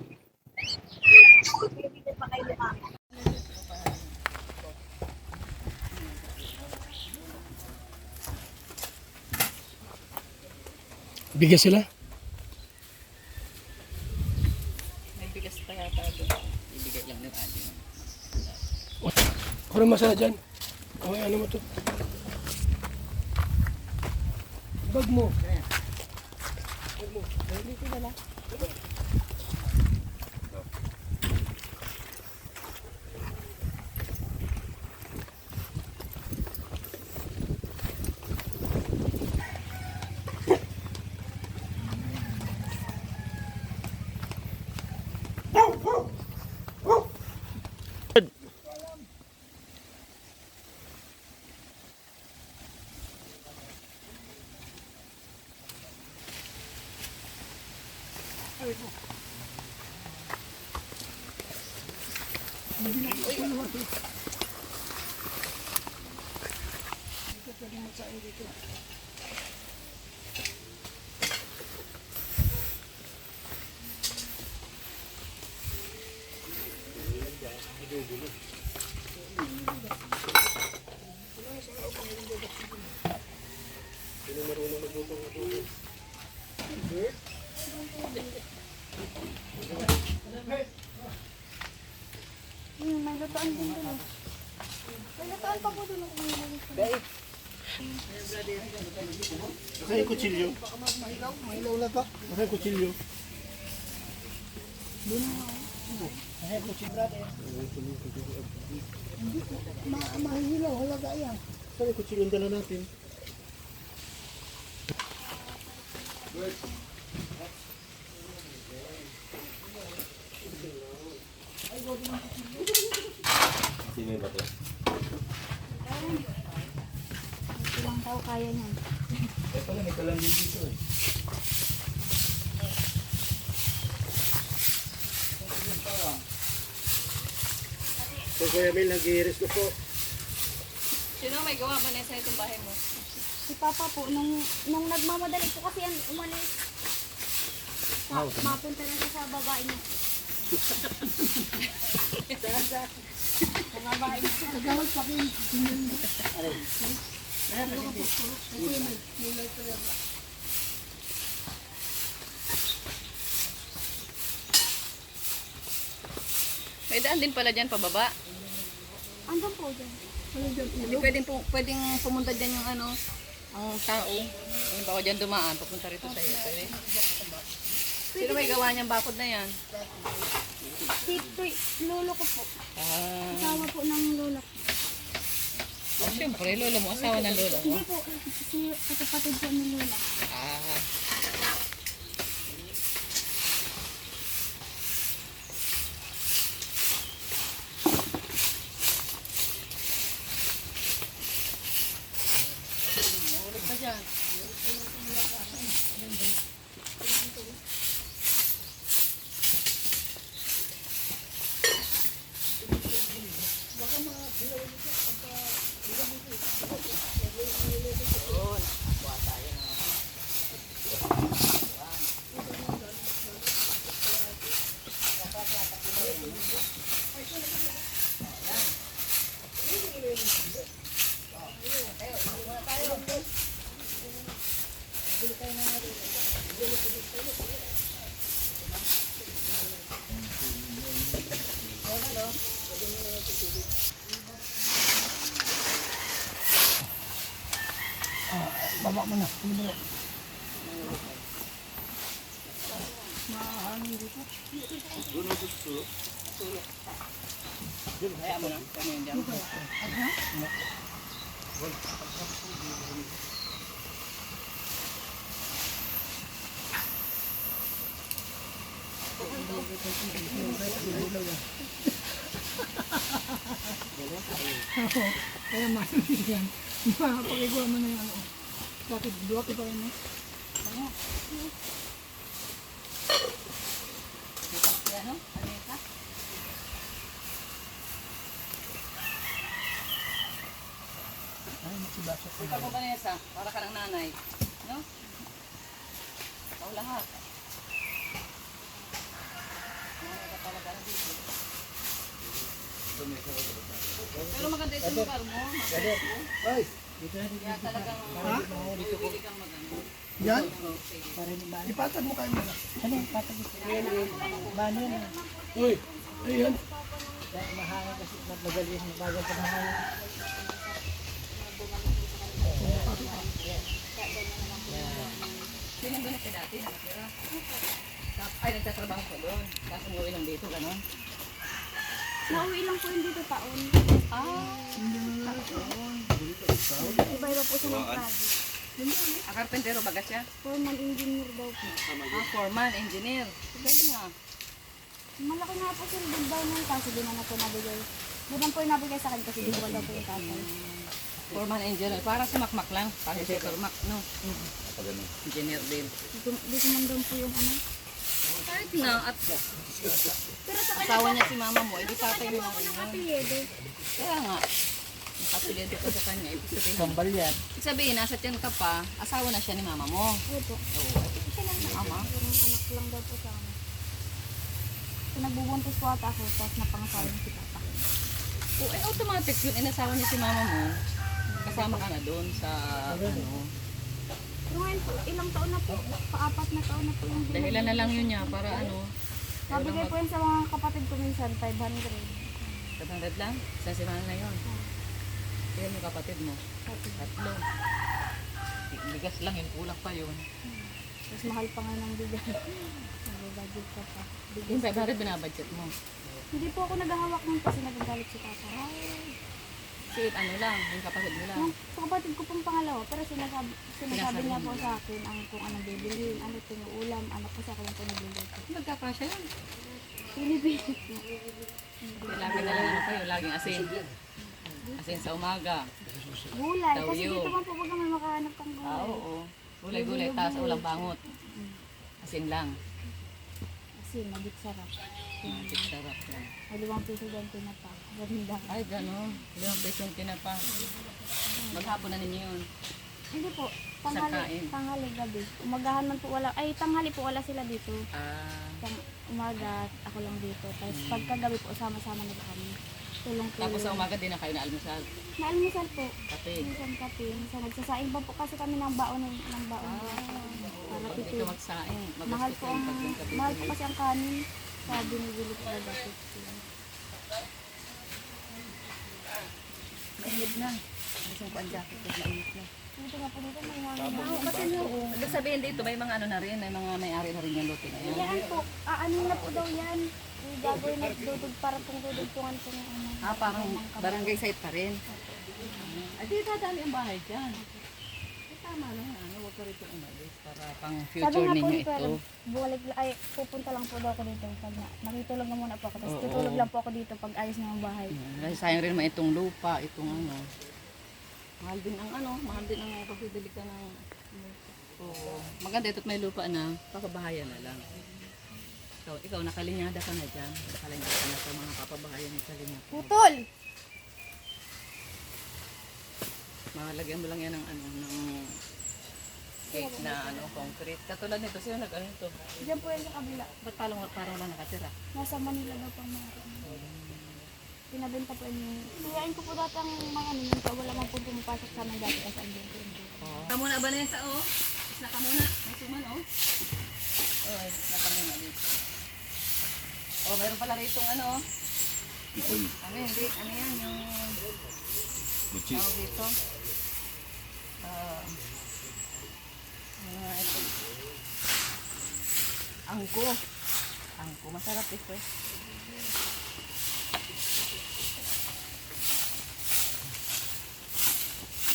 Bigas sila? May bigas pa yata doon. Ibigay lang ng atin. Kung masaya dyan. Okay, ano mo to? Bag mo. Bag mo. Dito na lang. lutaan din doon. May lutaan pa po doon. Masaya yung kutsilyo. Mahilaw na to. Masaya yung kutsilyo. Masaya kutsilyo, brother. Mahilaw, halaga yan. Masaya yung kutsilyo yung dala natin. Ilang tao kaya niyan. So, Kuya Mel, nag-i-rest ko po. Sino may gawa ba na sa itong bahay mo? Si Papa po, nung nagmamadali po kasi yan umalis. Mapunta na siya sa babae niya. May daan din pala dyan pababa. Andun po dyan. Hindi pwedeng pumunta dyan yung ano, ang tao. Yung bako dyan dumaan, papunta rito sa iyo. Sino may gawa niyang bakod na yan? Lolo ko po. Ah, Asawa po ng lola ko. oh, syempre, lolo mo, asawa ng lolo mo. Hindi po, si kapatid po ni lola. Ah, Baba mo na. Kaya masalit yan. Makapagagawa mo na yung ano. Bakit? Bloke pa rin eh. ikaw mo, Vanessa, para ka ng nanay. No? Ikaw lahat. Nanay ka talaga dito. Pero maganda ito lugar mo. Ay! Kaya talagang pili kang maganda. Yan? Para ni Bano. Ipatag mo kayo muna. Ano yung patagis? Bano yan. Uy! Ayan. Mahangin kasi magaling yung bago pa mahangin. Sino ba na siya dati? Nakatira? Ay, nagtatrabaho ko doon. Tapos umuwi lang dito, gano'n. Nauwi lang po yung dito taon. Ah, Iba-iba po siya ng project. carpentero baga siya? Foreman engineer daw po. Foreman, engineer. Galing nga. Malaki nga po sir, big daw nung kaso di na na po nabigay. Di man po yung nabigay sa akin kasi di ko daw po yung tatay. Foreman, engineer. Para si Makmak lang. Para si Sir Mac, no? Engineer din. Di ko man doon po yung ano. Kahit na, at Pero sa kanya asawa niya si mama mo, edi tatay mo po ako na rin. nakapilyedo. Kaya nga, nakapilido ka sa kanya. Ibig sabihin, Kambal yan. ibig sabihin, nasa tiyan ka pa, asawa na siya ni mama mo. Opo. Oo, Siya lang na Ama? Parang anak lang daw po sa amin. So nagbubuntis po ata ako, tapos napangasawa niya si papa. oh, eh, automatic yun, inasawa niya si mama mo. Kasama ka na doon sa, ano, Pero ngayon po, ilang taon na po, paapat na taon na po yung dahilan na lang yun niya para ano. Nabigay po yun sa mga kapatid ko minsan, 500. 500 lang? Sa semana na yun. Ilan yung kapatid mo? Tatlo. Bigas lang yun, kulang pa yun. Mas mahal pa nga ng bigas. Nag-budget ka pa. Yung 500 binabudget mo. Hindi po ako naghahawak nun kasi nagagalit si Tata. Kasi ano lang, yung kapatid mo lang. Yung kapatid ko pong pangalawa, pero sinasabi niya po sa akin ang kung anong bibilihin, ano ito yung ulam, anak ko sa akin lang po nagluluto. Nagkakasya yun. Pinipilit mo. Lagi na lang ano kayo, laging asin. Asin sa umaga. Gulay, kasi Tawyo. dito man po pag may makahanap kang gulay. Oo. Gulay-gulay, taas ulam bangot. Asin lang. Kasi magit sarap. Sarap lang. May 5 piso doon tinapa. Ganda. Ay, gano'n. 5 pesong tinapa. Maghapon na ninyo yun. Hindi po, Sakain. tanghali gabi. Umagahan man po wala, ay tanghali po wala sila dito. Umaga, ako lang dito. Tapos pagkagabi po, sama-sama na kami. Tulong-tulong. Tapos sa umaga din na kayo na almusal. Naalmusal po. Kape. Minsan kape. Minsan nagsasaing pa po kasi kami ng baon. Para Pag tipid. ikaw magsaing, Mahal magastos po kayo ang, pag yung kape. mahal po kasi ang kanin. Sa binibili po na dati. Mainit na. Gusto ko ang jacket ko, mainit na. Dito nga po dito may hangin. Kasi ibig sabihin dito, may mga ano na rin, may mga may-ari na rin yung lote na yan. Yan po, ano na po daw yan. Gagawin na dudog para pong dudugtungan po ng ano. Parang barangay site pa rin. Ay, di dadami ang bahay dyan. Tama na nga, huwag ka rito umalis para pang Sabi future nga po ninyo ni Pero, ito. ay pupunta lang po daw ako dito. Pag nakitulog na muna po ako. Tapos Oo. tutulog lang po ako dito pag ayos na ang bahay. Kasi sayang rin naman itong lupa, itong ano. Mahal din ang ano, mahal din ang pagbibili ka ng... Oo. Maganda ito't may lupa na, papabahayan na lang. So, ikaw, nakalinyada ka na dyan. Nakalinyada ka na sa mga papabahayan ni Kalinga. Putol! Malagyan mo lang yan ng ano, ng cake na ano, concrete. Katulad nito, sino nag-ano ito? Diyan po yan sa kabila. Ba't parang wala nakatira? Nasa Manila daw pang mga pinabenta po yun. Kuyain ko po dati ang mga ano yun. Wala man po pumapasok sa amin dati kasi andyan po yun. Kamuna ba na yan sa o? Isna ka muna. May suman o? Oo, isna ka muna dito. O, meron pala rito ano o? Ano hindi? Ano yan? Yung... tawag dito? Ito. Angko. Angko. Masarap ito eh.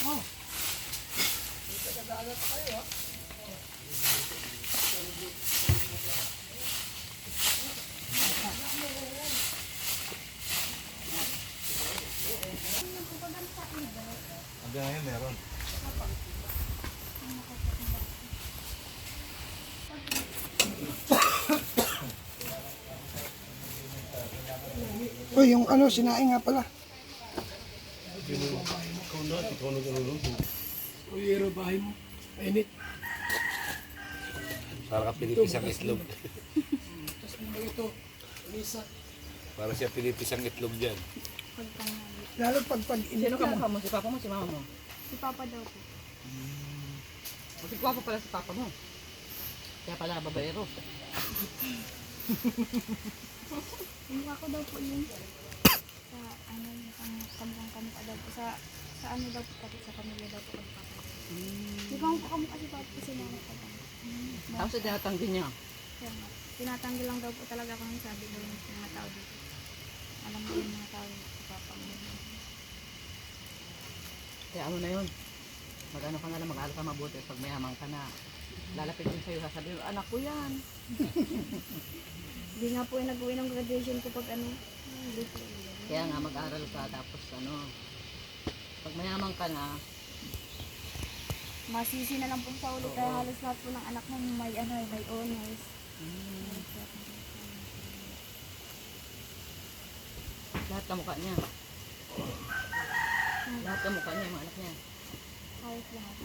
Oh. Hanggang ngayon meron. Uy, yung ano, sinaing nga pala. Uy, hero bahay mo. Mainit. Para ka pinipis ang itlog. Tapos ito, Lisa. Para siya pinipis ang itlog dyan. Lalo pag-init Sino kamukha mo? Si papa mo? Si mama mo? Si Papa daw po. Kasi guwapo pala si papa mo. Kaya pala babaero. Mukha ko daw po yun. Sa ano, ang kamukha kamukha daw po. Sa ano daw po pati sa kanila daw po. Di ba ako kamukha si Papa kasi mama ko daw. Tapos tinatanggi niya. Kaya nga, tinatanggal lang daw po talaga ako ng sabi daw ng mga tao dito. Alam mo yung mga tao sa Papa mo. Kaya ano na yun. Mag-ano ka na lang, mag-aaral ka mabuti. Pag mayaman ka na, lalapit din sa'yo, sasabihin, anak ko yan. Hindi nga po yung nag-uwi ng graduation ko pag ano. Dito. Kaya nga mag-aral ka, tapos ano, pag mayaman ka na, Masisi na lang po sa ulit dahil halos lahat po ng anak mo may ano, may honors. lahat kamukha niya. Lahat kamukha niya, yung mga anak niya. Halos lahat.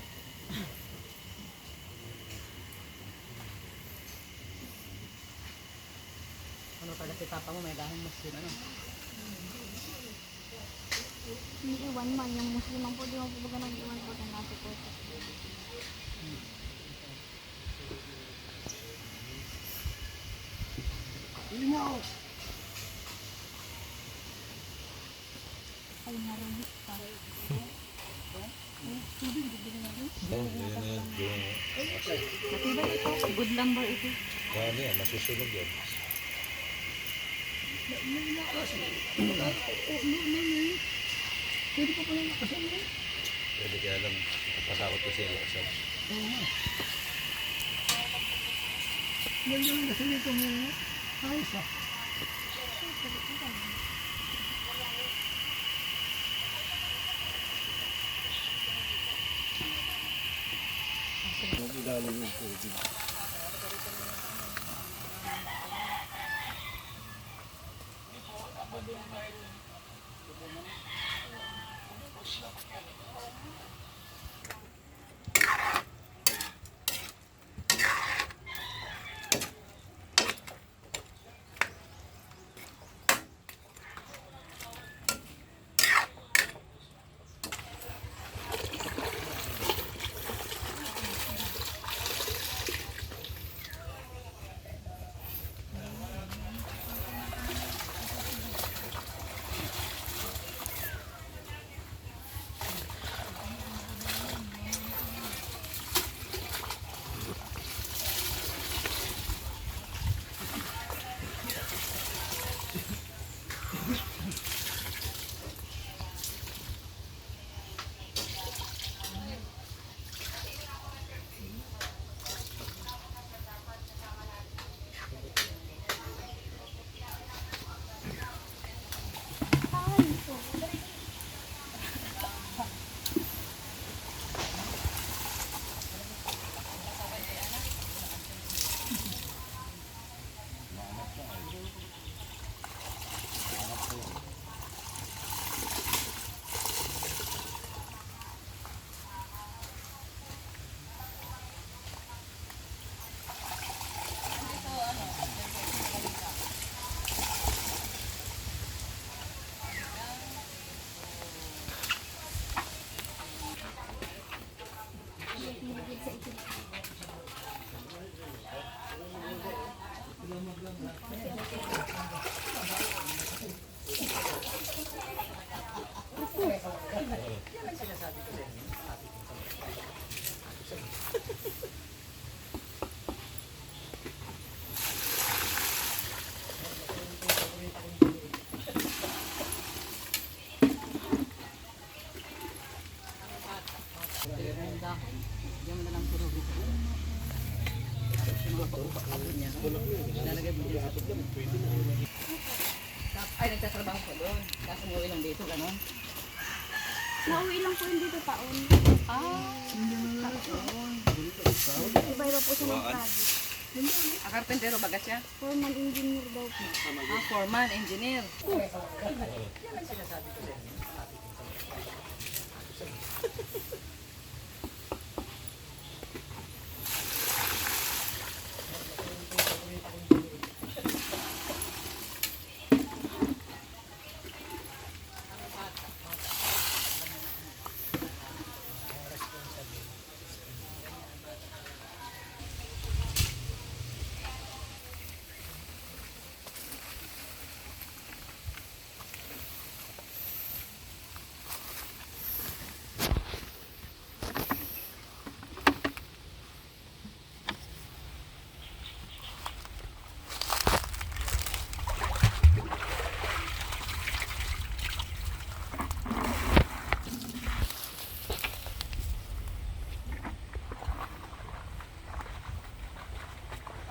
Ano pala si papa mo, may lahing Muslim, ano? Hindi iwan man, yung Muslim ang po, di mo po baga nag-iwan po ng nasa po. Hindi nga ako. Matibay ito. Good lumber ito. Ano yan, masusunog yan. Pwede pa pala nakasan yan. Pwede kaya lang, pasakot ko siya. Ganda lang kasi nito mo. Ayos ah. Diyan mo na lang puro dito. Mga paupa-upin niya. Lalagay mo dito. Ay, nagtatrabaho ko doon. Kaso umuwi lang dito, gano'n? Nauwi lang po yun dito taon. Taon. Iba-iba po siya ng project. Karpentero baga siya? Foreman engineer daw po. Foreman, engineer.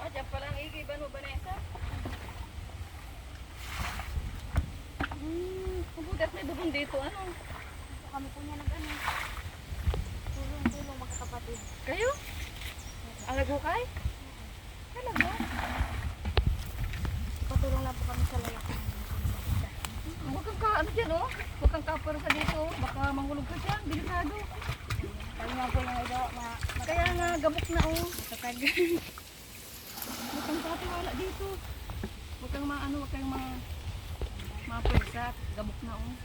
Diyan pa lang ikiban mo, Vanessa. Kabudat may dubong dito, ano? Kami po niya nag-ano. Tulong-tulong magkakapatid. Kayo? Ang nagukay? Talaga? Patulong lang po kami sa layak. Huwag kang ka, ano dyan, oh? Huwag kang kapara sa dito, oh. Baka manghulog ka dyan, delikado. Kami nga po yung iba, Kaya nga, gabok na, oh. matatag. Huwag kang katiwala dito. Huwag kang huwag kang mapwersa. Gabok na, oh.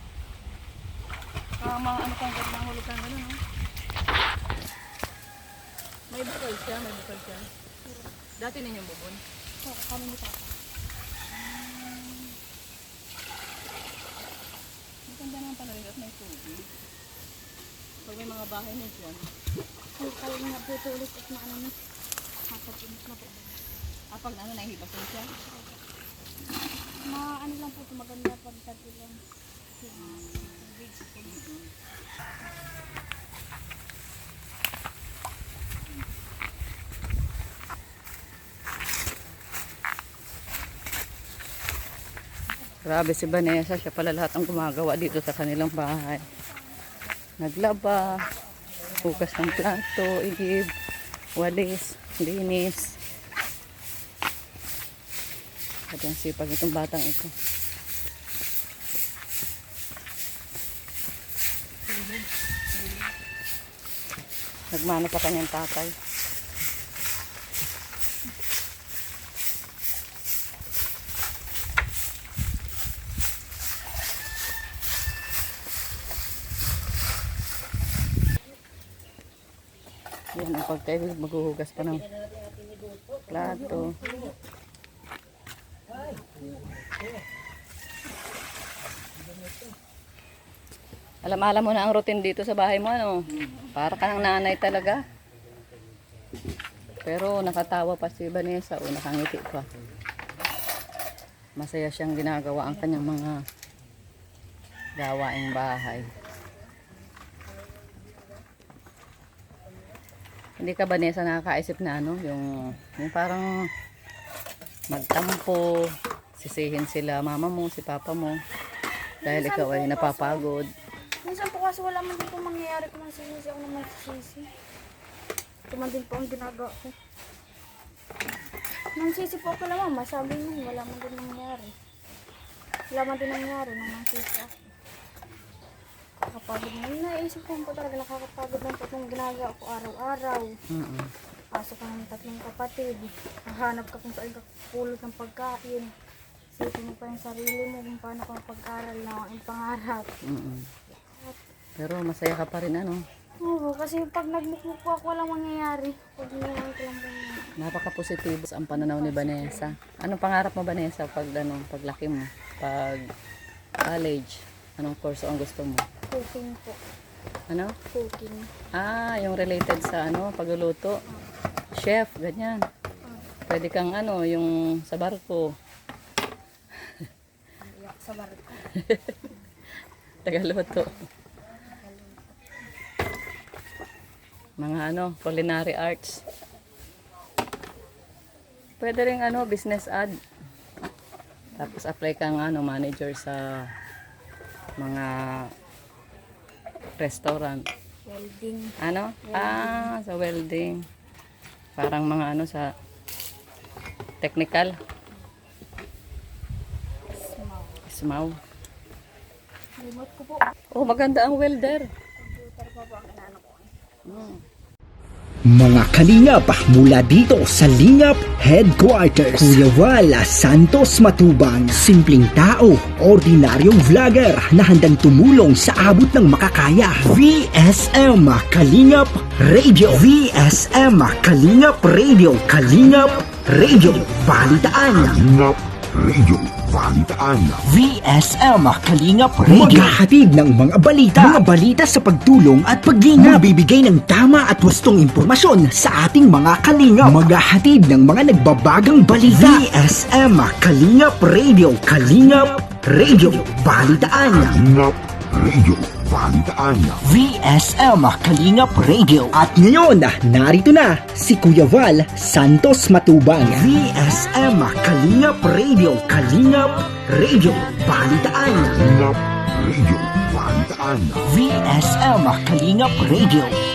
Ano kang manghulog kang gano'n, oh. May bukal siya, may bukal siya. Dati ninyong bubon. Oo, kami ni Papa. Maganda naman pala rin at may tubig. Pag may mga bahay na dyan. Kaya nga po tulis at maano na. Pag-init na po. Pag ano, nahihilo po siya. Ano lang po ito, maganda pag tag-ulan. Grabe si Vanessa, siya pala lahat ang gumagawa dito sa kanilang bahay. Naglaba, hugas ng plato, igib, walis, linis. At ang sipag itong batang ito. Nagmana sa kanyang tatay. Yan, ang pagkaibig, maghuhugas pa ng plato. Alam mo na ang routine dito sa bahay mo, ano? Para ka ng nanay talaga. Pero nakatawa pa si Vanessa, o nakangiti pa. Masaya siyang ginagawa ang kanyang mga gawaing bahay. Hindi ka, Vanessa, nakakaisip na ano, yung parang magtampo, sisihin sila mama mo, si papa mo, dahil ikaw ay napapagod. Minsan po kasi wala man din po mangyayari kung magsisisi ako na magsisisi. Ito man din po ang ginagawa ko. Nagsisi po ako lang mama, sabi niyo, wala man din nangyayari. Wala man din nangyayari nang magsisi ako. Nakakapagod na. Naisip ko po talaga nakakapagod lang po itong ginagawa ko araw-araw. Pasok ka ng 3 kapatid. Hahanap ka kung saan ka pulot ng pagkain. Isipin mo pa yung sarili mo kung paano ka pag-aral na ang pangarap. Pero masaya ka pa rin, ano? Oo, kasi pag nagmukmuk po ako walang mangyayari. Pag nilangin ko lang ganyan. Napaka-positibo ang pananaw ni Vanessa. Anong pangarap mo, Vanessa, paglaki mo? Pag college, anong kurso ang gusto mo? Cooking po. Ano? Cooking. Ah, yung related sa pagluluto. Chef, ganyan. Pwede kang yung sa barko. Sa barko. Tagaluto. Mga culinary arts. Pwede rin business ad. Tapos apply kang manager sa mga restaurant. Welding. Sa welding. Parang mga sa technical. Smaw. Remote ko po. Oh, maganda ang welder. Computer pa po ang inaano ko. Mga kalingap mula dito sa Lingap Headquarters, Kuya Wala Santos Matubang, simpleng tao, ordinaryong vlogger na handang tumulong sa abot ng makakaya. VSM Kalingap Radio, VSM Kalingap Radio, Kalingap Radio, Balitaan. Kalingap Radio, Balitaan. VSM Kalingap Radio, maghahatid ng mga balita sa pagtulong at paglingap, magbibigay ng tama at wastong impormasyon sa ating mga kalingap, maghahatid ng mga nagbabagang balita. VSM Kalingap Radio, Kalingap Radio, Balitaan. Kalingap Radio, Balitaan. VSM Kalingap Radio. At ngayon, narito na si Kuya Val Santos Matubang. VSM Kalingap Radio, Kalingap Radio, Balitaan. Kalingap Radio, Balitaan. VSM Kalingap Radio.